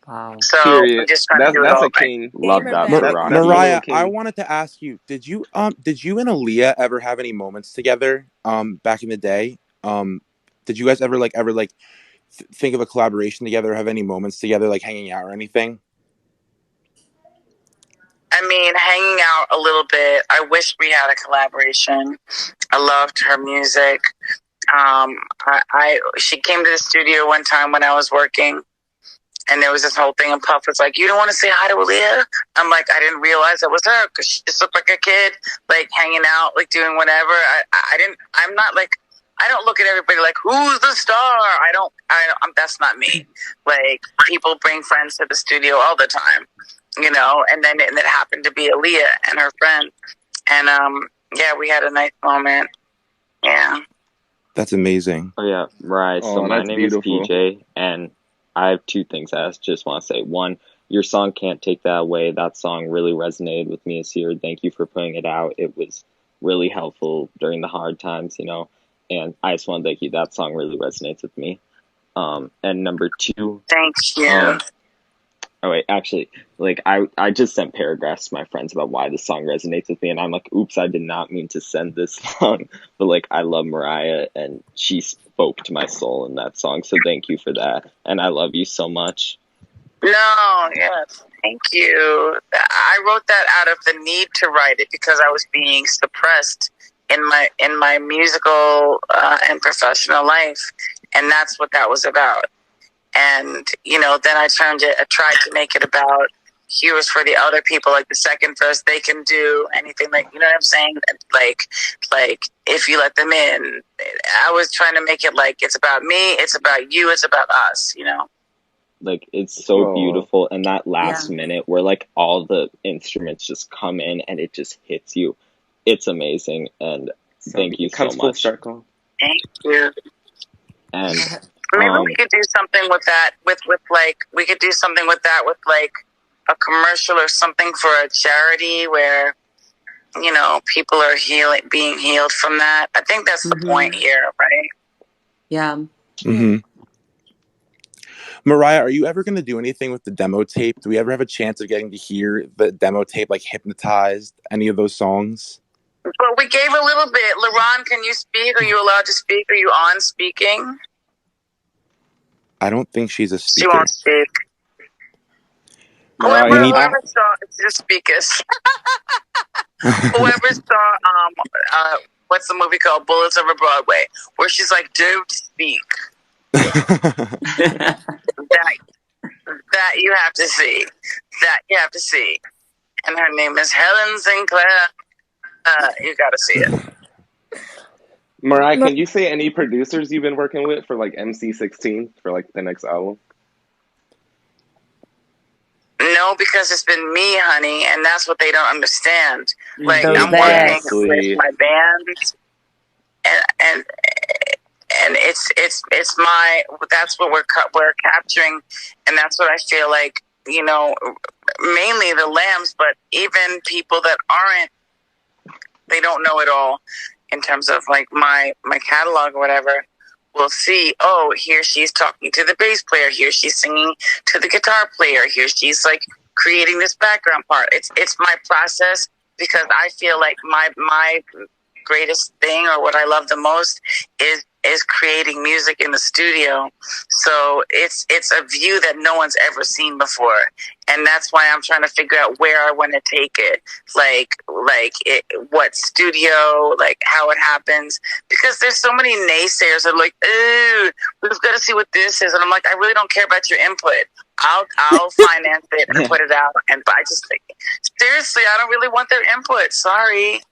Wow. So Period. we're just trying to do it That's all a king. Love Gamer that bag. for Rocky. That's my Mariah, little king. I wanted to ask you, did you and Aaliyah ever have any moments together back in the day? Did you guys ever think of a collaboration together, or have any moments together, like hanging out or anything? I mean, hanging out a little bit. I wish we had a collaboration. I loved her music. She came to the studio one time when I was working, and there was this whole thing, and Puff was like, "You don't want to say hi to Aaliyah?" I'm like, I didn't realize it was her, because she just looked like a kid, like hanging out, like doing whatever. I'm not like, I don't look at everybody like, who's the star? That's not me. Like, people bring friends to the studio all the time, you know, and it happened to be Aaliyah and her friend. And, yeah, we had a nice moment. Yeah. That's amazing. Oh yeah, Mariah. So my that's name beautiful. is PJ, and I have 2 things I just want to say. One, your song "Can't Take That Away." That song really resonated with me this year. Thank you for putting it out. It was really helpful during the hard times, you know. And I just want to thank you. That song really resonates with me. And number 2. Thank you. Oh wait, actually, like I just sent paragraphs to my friends about why the song resonates with me, and I'm like, oops, I did not mean to send this song, but like I love Mariah, and she spoke to my soul in that song, so thank you for that, and I love you so much. No, yes, thank you. I wrote that out of the need to write it, because I was being suppressed in my musical and professional life, and that's what that was about. And, you know, then I tried to make it about here's for the other people, like the second verse, they can do anything, like, you know what I'm saying? Like if you let them in. I was trying to make it like, it's about me, it's about you, it's about us, you know? Like, it's so beautiful, and that last minute where like all the instruments just come in and it just hits you. It's amazing, and thank you so much. Full circle. Thank you. And maybe we could do something with that, with like a commercial or something for a charity where, you know, people are being healed from that. I think that's the point here, right? Yeah. Mm-hmm. Mariah, are you ever going to do anything with the demo tape? Do we ever have a chance of getting to hear the demo tape, like Hypnotized, any of those songs? But we gave a little bit. LaRon, can you speak? Are you allowed to speak? Are you on speaking? I don't think she's a speaker. She won't speak. Mariah, Whoever saw, just speak us. Whoever saw, what's the movie called? Bullets Over Broadway, where she's like, "Don't speak." that you have to see. That you have to see. And her name is Helen Sinclair. You got to see it. Mariah, can you say any producers you've been working with for like MC16 for like the next album? No, because it's been me, honey, and that's what they don't understand. Like, Those I'm bands. working with my band, it's my, that's what we're capturing, and that's what I feel like, you know, mainly the lambs, but even people that aren't, they don't know it all in terms of like my catalog or whatever, will see, oh, here she's talking to the bass player, here she's singing to the guitar player, here she's like creating this background part. It's my process, because I feel like my greatest thing, or what I love the most, is creating music in the studio. So it's a view that no one's ever seen before, and that's why I'm trying to figure out where I want to take it, what studio, like how it happens, because there's so many naysayers that are like, ooh, we've got to see what this is, and I'm like, I really don't care about your input. I'll finance it and put it out, and I just think, seriously, I don't really want their input. Sorry.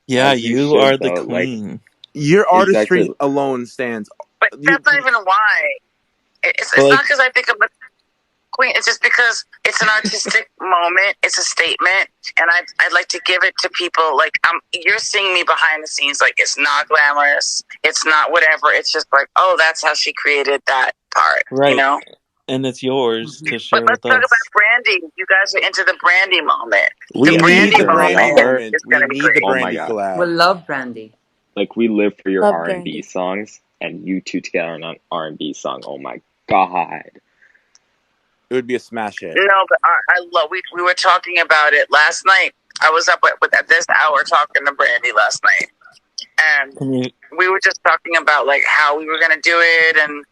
Yeah, As you you should, are the though. Like, queen. Your artistry exactly. alone stands. But that's not even why. It's But, like, not because I think I'm a queen. It's just because it's an artistic moment. It's a statement, and I'd like to give it to people. Like, you're seeing me behind the scenes. Like, it's not glamorous. It's not whatever. It's just like, oh, that's how she created that part. right. You know. And it's yours to share But let's with talk us. about Brandy. You guys are into the Brandy moment. We The need Brandy the Brandy moment moment. is We going to be need the great. Oh my Brandy god. We collab. love Brandy. Like, we live for your Love R&B Brandy. songs, and you two together on an R&B song. Oh my god. It would be a smash hit. No, but I love. We were talking about it last night. I was up at this hour talking to Brandy last night, and we were just talking about like how we were gonna do it, and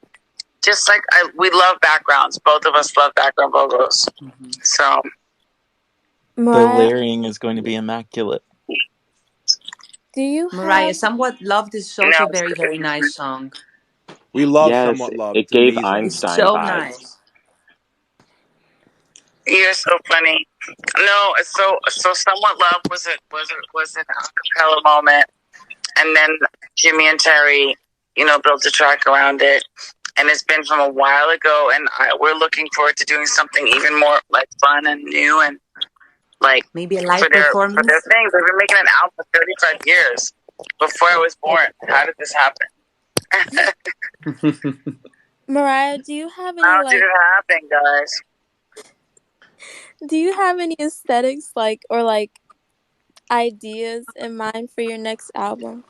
just like we love backgrounds. Both of us love background vocals. Mm-hmm. So The Mariah, layering is going to be immaculate. do you Mariah, have Somewhat Loved is also a very, very nice song. We love Yes, Somewhat Loved. it It's gave amazing. It's Einstein so vibes. nice. you're so funny. No, it's so somewhat love was an acapella moment, and then Jimmy and Terry, built a track around it. And it's been from a while ago, and we're looking forward to doing something even more like fun and new, and like Maybe a live for their performance. things. They've been making an album for 35 years before I was born. How did this happen? Mariah, do you have any How did it happen, guys? do you have any aesthetics or ideas in mind for your next album?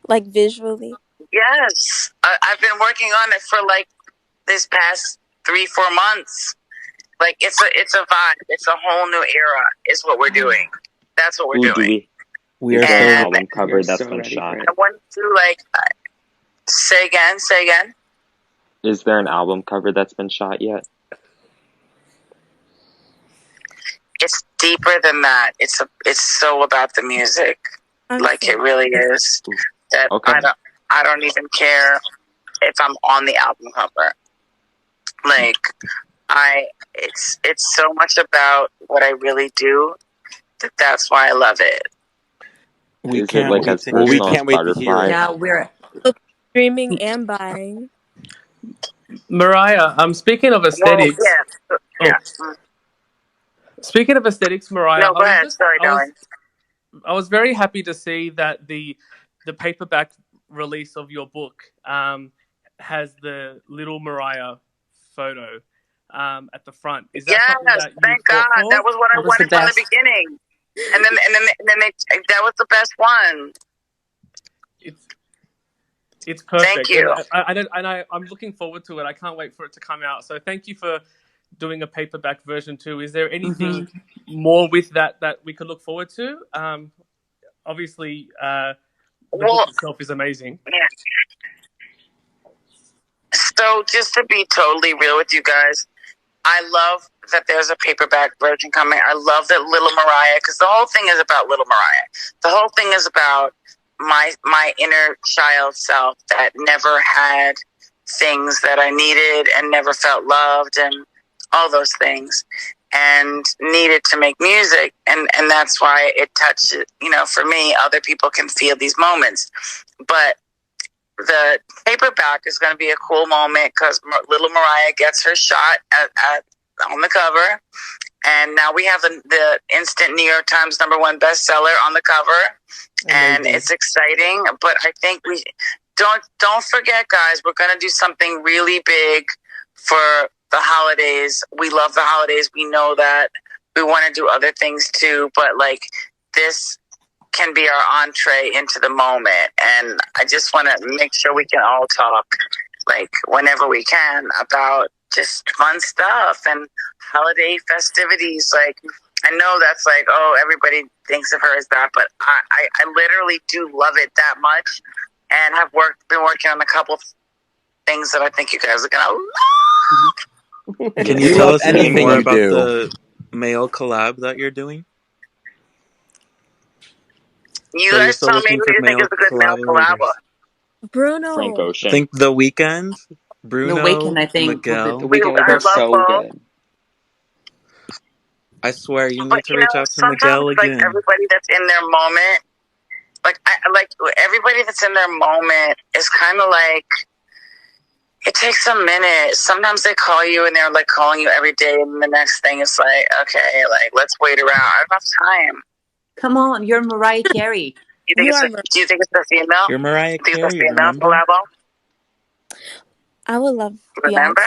Like visually? Yes, I've been working on it for like this past 3-4 months. Like it's a vibe. It's a whole new era. Is what we're doing. That's what we're doing. We Is are there an so album cover You're that's so been ready shot? for it. I want to say again. Is there an album cover that's been shot yet? It's deeper than that. It's so about the music. Like it really is. That Okay. I don't even care if I'm on the album cover. Like it's so much about what I really do that's why I love it. We Is it can't like wait as to Well, hear we personal that. as can't wait to hear Butterfly? it. Yeah, we're Streaming and buying. Mariah, speaking of aesthetics. Well, yeah. Speaking of aesthetics, Mariah, No, go ahead. Sorry, darling. I was very happy to see that the paperback release of your book has the little Mariah photo at the front. Is that something that you thank God. fought for? That was what I wanted from the beginning. And then that was the best one. It's perfect. Thank you. And I'm looking forward to it. I can't wait for it to come out. So thank you for doing a paperback version too. Is there anything more with that we could look forward to? Obviously, the book itself is amazing. Yeah. So just to be totally real with you guys, I love that there's a paperback version coming. I love that Little Mariah, because the whole thing is about Little Mariah. The whole thing is about my inner child self that never had things that I needed and never felt loved and all those things and needed to make music. And that's why it touches, for me, other people can feel these moments. But the paperback is going to be a cool moment because Little Mariah gets her shot on the cover. And now we have the instant New York Times #1 bestseller on the cover. And it's exciting. But I think don't forget, guys. We're gonna do something really big for the holidays. We love the holidays. We know that. We want to do other things too, but like this can be our entree into the moment. And I just want to make sure we can all talk, like whenever we can, about just fun stuff and holiday festivities. Like, I know that's like, oh, everybody thinks of her as that, but I literally do love it that much, and have been working on a couple things that I think you guys are gonna love. Can We you tell love us any anything more you about do. the male collab that you're doing? You So you're guys still tell me looking who for you think is male a good male collabo. collaborators? Bruno. Frank I Ocean. think The Weeknd, The Bruno, Weeknd, I think, would be Miguel. the I love both. Good. I swear, you But need to reach out to sometimes Miguel like again. everybody that's in their moment, like everybody that's in their moment is kind of like, it takes a minute. Sometimes they call you and they're like calling you every day, and the next thing is like, okay, like let's wait around. I don't have time. Come on, you're Mariah Carey. Do you think it's a female? You're Mariah Do you think it's a Carey, female remember? collabo? I would love Remember?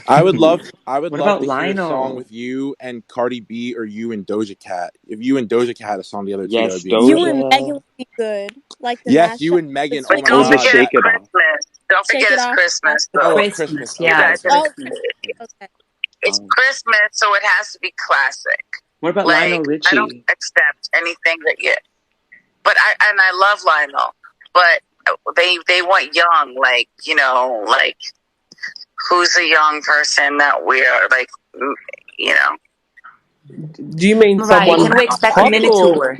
I would love What to about hear a song Lionel? with you and Cardi B, or you and Doja Cat. If you and Doja Cat had a song together too, that Yes, would be you amazing. and Megan would be good. Like the Yes, you mashup and Megan. But Oh my don't god. forget it's Christmas. Don't Shake forget It it's Off. Christmas. Oh, So it's Christmas. you Okay. guys, Christmas. Okay. it's Christmas, so it has to be classic. What about Like, Lionel I don't Richie? accept anything that you. But I love Lionel, but they want young, like, you know, like, who's a young person that we're like, you know. Do you mean Mariah, someone can we expect a pop, mini or tour?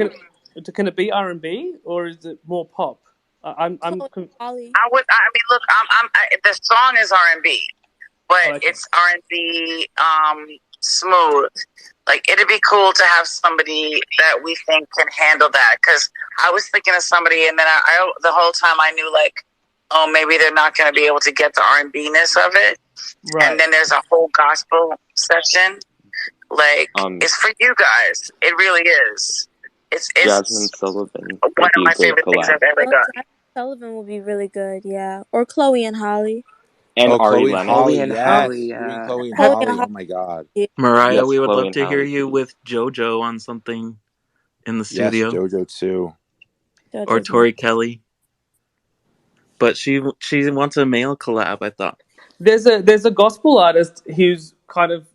can it be R&B, or is it more pop? I'm Ollie. I mean, look, the song is R&B, but Oh, okay. it's R&B smooth. Like, it'd be cool to have somebody that we think can handle that. Because I was thinking of somebody, and then I the whole time I knew, like, oh, maybe they're not going to be able to get the R&B-ness of it. Right. And then there's a whole gospel section. Like, it's for you guys. It really is. It's Jasmine Sullivan one would of be my a good favorite things collab. I've ever done. Jasmine Sullivan would be really good, yeah. Or Chloe and Holly. And Oh, Ari Chloe and Lennox. Holly. Chloe and Yes, Holly, you and yeah. Chloe and Chloe Holly. and Oh my god. Mariah, Yes, we would Chloe love and to hear Holly, you please. with JoJo on something in the Yes, studio. JoJo too. Or Tori Kelly. But she wants a male collab, I thought. There's a gospel artist who's kind of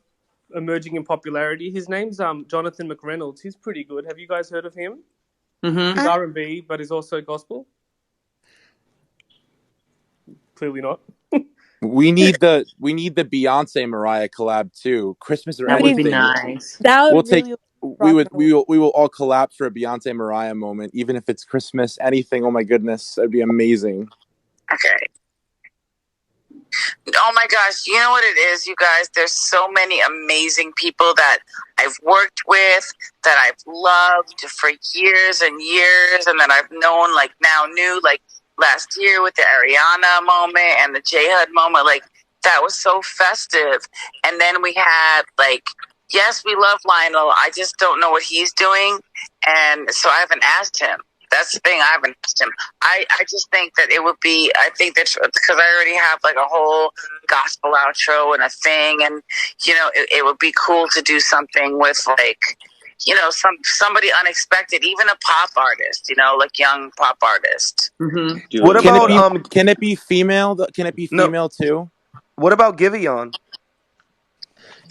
emerging in popularity. His name's Jonathan McReynolds. He's pretty good. Have you guys heard of him? Mm-hmm. He's R&B, but he's also gospel. Clearly not. We need the Beyonce Mariah collab too. Christmas or That would anything. be nice. That would We'll take. really We will all collapse for a Beyonce Mariah moment, even if it's Christmas. Anything. Oh my goodness, that'd be amazing. Okay. Oh my gosh, you know what it is, you guys? There's so many amazing people that I've worked with, that I've loved for years and years, and that I've known, like, now knew, like, last year with the Ariana moment and the J-Hud moment. Like, that was so festive. And then we had, like, yes, we love Lionel. I just don't know what he's doing, and so I haven't asked him. That's the thing. I haven't asked him. I just think that it would be, I think that because I already have like a whole gospel outro and a thing, and, you know, it would be cool to do something with, like, you know, somebody unexpected, even a pop artist, you know, like young pop artist. Mm-hmm. What about Can it be female? Can it be female too? What about Giveon?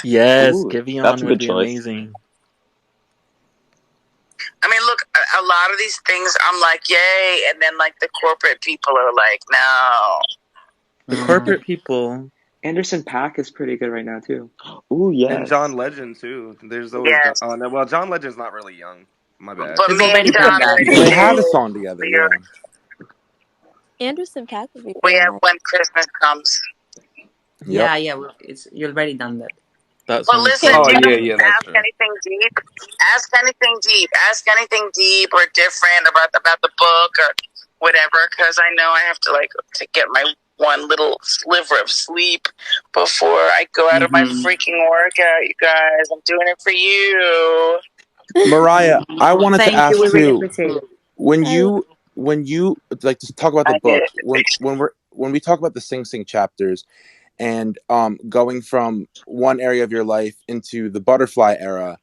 Yes, Ooh, Giveon that's a would good be choice. amazing. I mean, look, a lot of these things, I'm like, yay, and then, like, the corporate people are like, no. The corporate people. Anderson .Paak is pretty good right now too. Ooh, yes. And John Legend too. There's always well, John Legend's not really young. My bad. But me and John They had a song together. Yeah. Anderson .Paak would be we really have nice. When Christmas Comes. Yeah, you're already done that. That Well, listen, Oh, you yeah, that's ask true. anything deep. Ask anything deep. Ask anything deep or different about the book or whatever, because I know I have to, like, to get my one little sliver of sleep before I go out of my freaking workout, you guys. I'm doing it for you. Mariah, I wanted to Thank you. ask We really too. appreciate it. When you when you like to talk about the I book, did. when we talk about the Sing Sing chapters and going from one area of your life into the Butterfly era,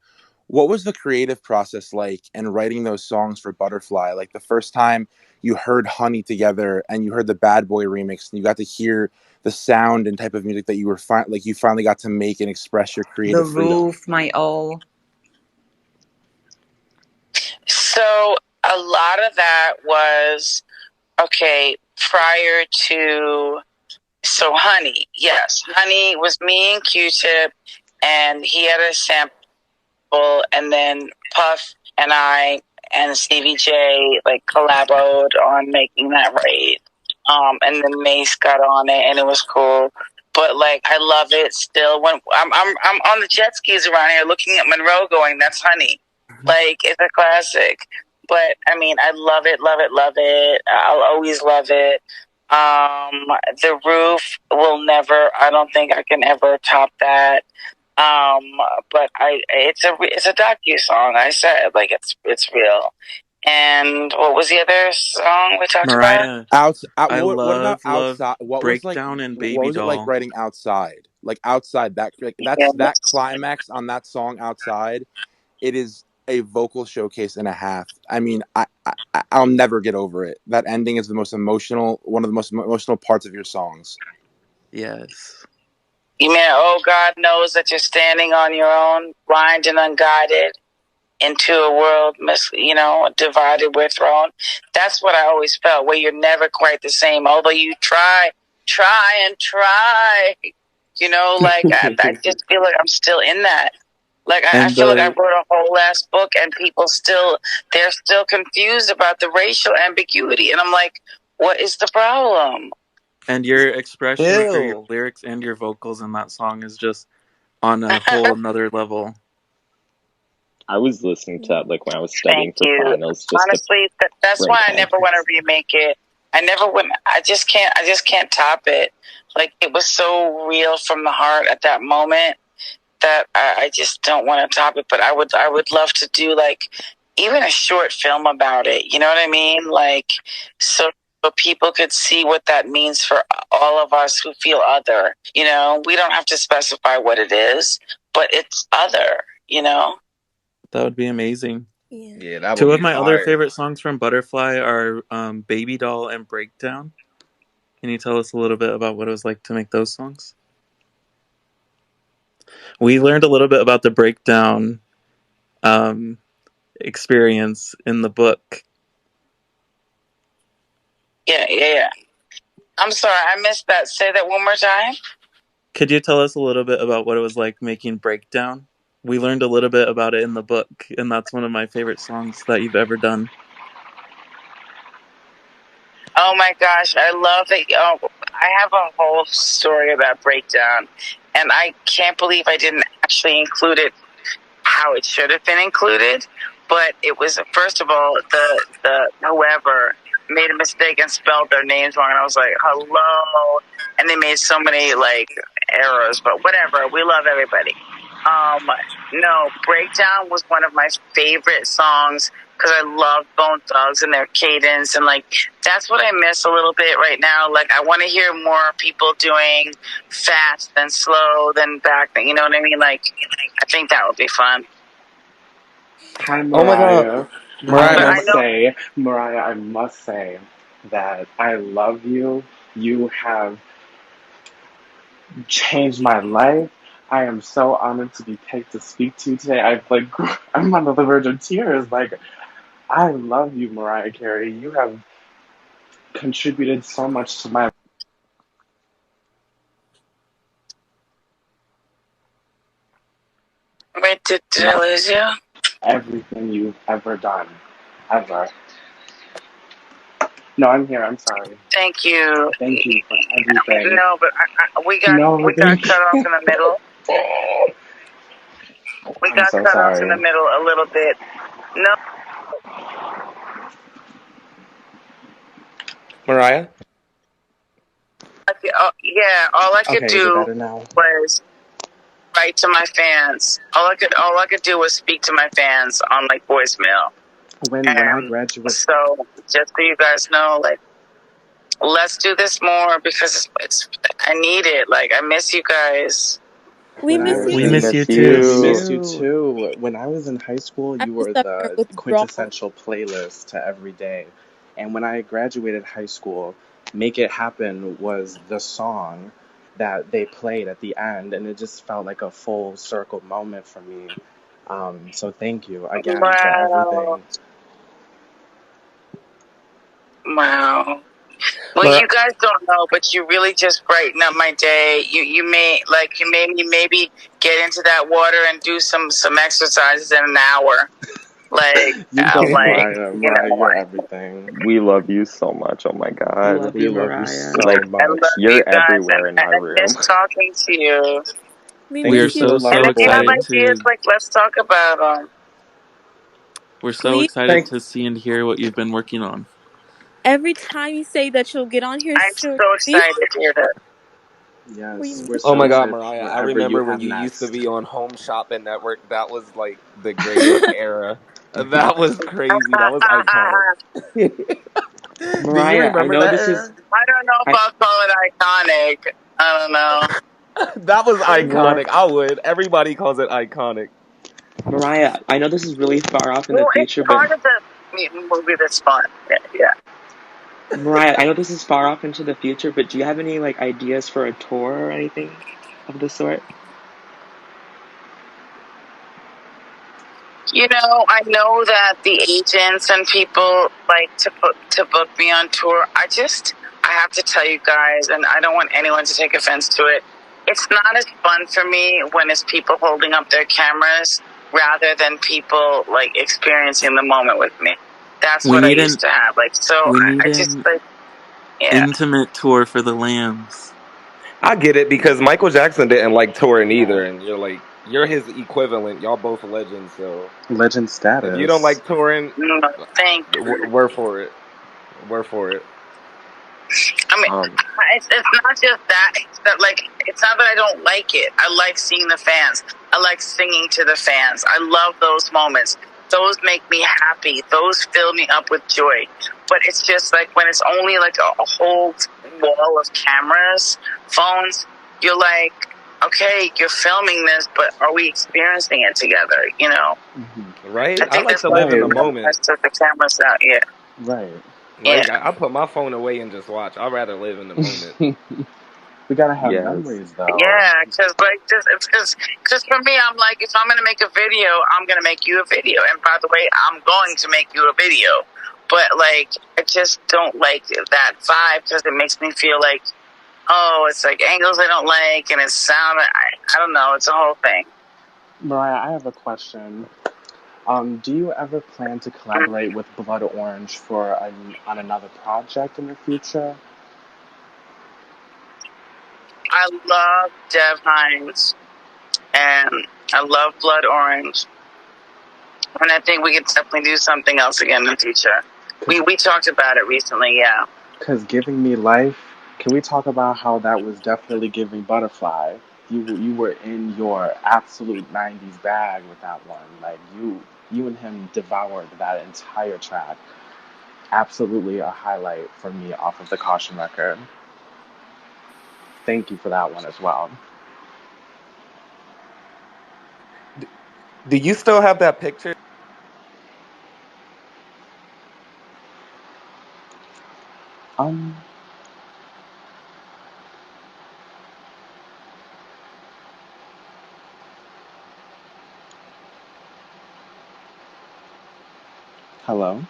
what was the creative process like in writing those songs for Butterfly? Like the first time you heard Honey together and you heard the Bad Boy remix and you got to hear the sound and type of music that you were you finally got to make and express your The creative freedom. Roof, My All. So a lot of that was okay prior to. So Honey, yes, Honey was me and Q-Tip, and he had a sample, and then Puff and I and Stevie J like collaborated on making that right. And then Mace got on it, and it was cool. But like, I love it still. When I'm on the jet skis around here, looking at Monroe, going, "That's Honey." Like, it's a classic. But I mean, I love it, love it, love it. I'll always love it. The Roof will never. I don't think I can ever top that. Um, but it's a docu song. I said like it's real. And what was the other song we talked about? Mariah, I What about love outside? Breakdown and What Baby was it like Doll. writing outside? Like outside that that Yes. climax on that song outside. It is a vocal showcase and a half. I mean, I'll never get over it. That ending is one of the most emotional parts of your songs. Yes. You mean, oh, God knows that you're standing on your own, blind and unguided, into a world, divided, we're thrown. That's what I always felt, where you're never quite the same, although you try and try. Like, I just feel like I'm still in that. Like, I And feel like I the wrote a whole ass book, and they're still confused about the racial ambiguity. And I'm like, what is the problem? and your expression through your Ew. lyrics and your vocals in that song is just on a whole another level. I was listening to that like when I was Thank studying for you. finals, just to Honestly, that's write why I down never want to things. remake it. I never would. I just can't top it. Like, it was so real from the heart at that moment that I just don't want to top it. But I would love to do like even a short film about it. You know what I mean? Like, so people could see what that means for all of us who feel other. We don't have to specify what it is, but it's other. That would be amazing. Yeah, that Two would of be my other fire. favorite songs from Butterfly are Baby Doll and Breakdown. Can you tell us a little bit about what it was like to make those songs? We learned a little bit about the Breakdown experience in the book. Yeah. I'm sorry, I missed that. Say that one more time. Could you tell us a little bit about what it was like making Breakdown? We learned a little bit about it in the book, and that's one of my favorite songs that you've ever done. Oh my gosh, I love it. Oh, I have a whole story about Breakdown, and I can't believe I didn't actually include it how it should have been included. But it was, first of all, the whoever made a mistake and spelled their names wrong, and I was like, hello. And they made so many like errors, but whatever. We love everybody. No, Breakdown was one of my favorite songs because I love Bone Thugs and their cadence, and like that's what I miss a little bit right now. Like, I want to hear more people doing fast and slow than back. You know what I mean? Like, I think that would be fun. Hi, Oh my god, Mariah. Mariah, But I know. Mariah, I must say that I love you. You have changed my life. I am so honored to be picked to speak to you today. I'm on the verge of tears. Like, I love you, Mariah Carey. You have contributed so much to my Wait, did I lose you? everything you've ever done, ever. No, I'm here. I'm sorry. Thank you. Thank you for everything. No, but we got No, thank cut off you. in the middle. We I'm got so cut off in the sorry. middle a little bit. No, Mariah. yeah. All I could Okay, is it do better now? was write to my fans. All I could do was speak to my fans on like voicemail. when I And graduate. so, just so you guys know, like, let's do this more because I need it. Like, I miss you guys. We When I miss was you We We too. miss in, you miss too. we you. missed you too. When I was in high school, I'm you just were over here the withdrawal. quintessential playlist to every day. And when I graduated high school, Make It Happen was the song that they played at the end, and it just felt like a full circle moment for me. So thank you again for Wow. everything. Wow. Well, Mar- you guys don't know, but you really just brighten up my day. You made me maybe get into that water and do some exercises in an hour. Like, You go, like Mariah. you Mariah, know, you're everything. We love you so much. Oh my God. Love We you, love you Mariah. so Like, I love much. you you're guys, everywhere in and our I miss room. talking to you. We We Thank are you miss you. for the so, And so if you have laughter. excited ideas, to like, let's talk about them. we're so Please. excited Thank to see and hear what you've been working on. Every time you say that you'll get on here I'm soon, so we excited to hear that. Yes, we we're oh so my God, excited Mariah! for I whatever you remember when have you used to next. be on Home Shopping Network. That was like the greatest era. That was crazy. That was iconic. Do you Mariah, I remember know that this is era? I don't know if I I'll call it iconic. I don't know. That was Mar- iconic. I would. Everybody calls it iconic. Mariah, I know this is really far off in the Well, it's future, but part of the movie that's fun. Yeah, yeah. Mariah, I know this is far off into the future, but do you have any like ideas for a tour or anything of the sort? You know, I know that the agents and people like to book me on tour. I have to tell you guys, and I don't want anyone to take offense to it. It's not as fun for me when it's people holding up their cameras rather than people like experiencing the moment with me. That's We what I need an used to have. Like, so we need I just an like, yeah. intimate tour for the lambs. I get it because Michael Jackson didn't like touring Yeah. either, and you're his equivalent. Y'all both legends, so Legend if you don't status. like touring, No, thank you. we're for it. We're for it. I mean, Um, it's not just that. It's that, like, it's not that I don't like it. I like seeing the fans. I like singing to the fans. I love those moments. Those make me happy. Those fill me up with joy. But it's just like when it's only like a whole wall of cameras, phones, you're like, okay, you're filming this, but are we experiencing it together? You know? Right? I I think like that's to why live in the Right. everyone moment. has took the cameras out. Yeah. Right. Yeah. Like I put my phone away and just watch. I'd rather live in the moment. We gotta have yes. memories though. Yeah, because like because for me, I'm like, if I'm gonna make a video, I'm gonna make you a video. And by the way, I'm going to make you a video. But like, I just don't like that vibe because it makes me feel like, oh, it's like angles I don't like, and it's sound. I don't know. It's a whole thing. Mariah, I have a question. Do you ever plan to collaborate with Blood Orange on another project in the future? I love Dev Hynes, and I love Blood Orange, and I think we could definitely do something else again in the future. We talked about it recently. Yeah. Because Giving Me Life, can we talk about how that was definitely giving Butterfly? You were in your absolute 90s bag with that one. Like you and him devoured that entire track. Absolutely a highlight for me off of the Caution record. Thank you for that one as well. Do you still have that picture? Um, Hello?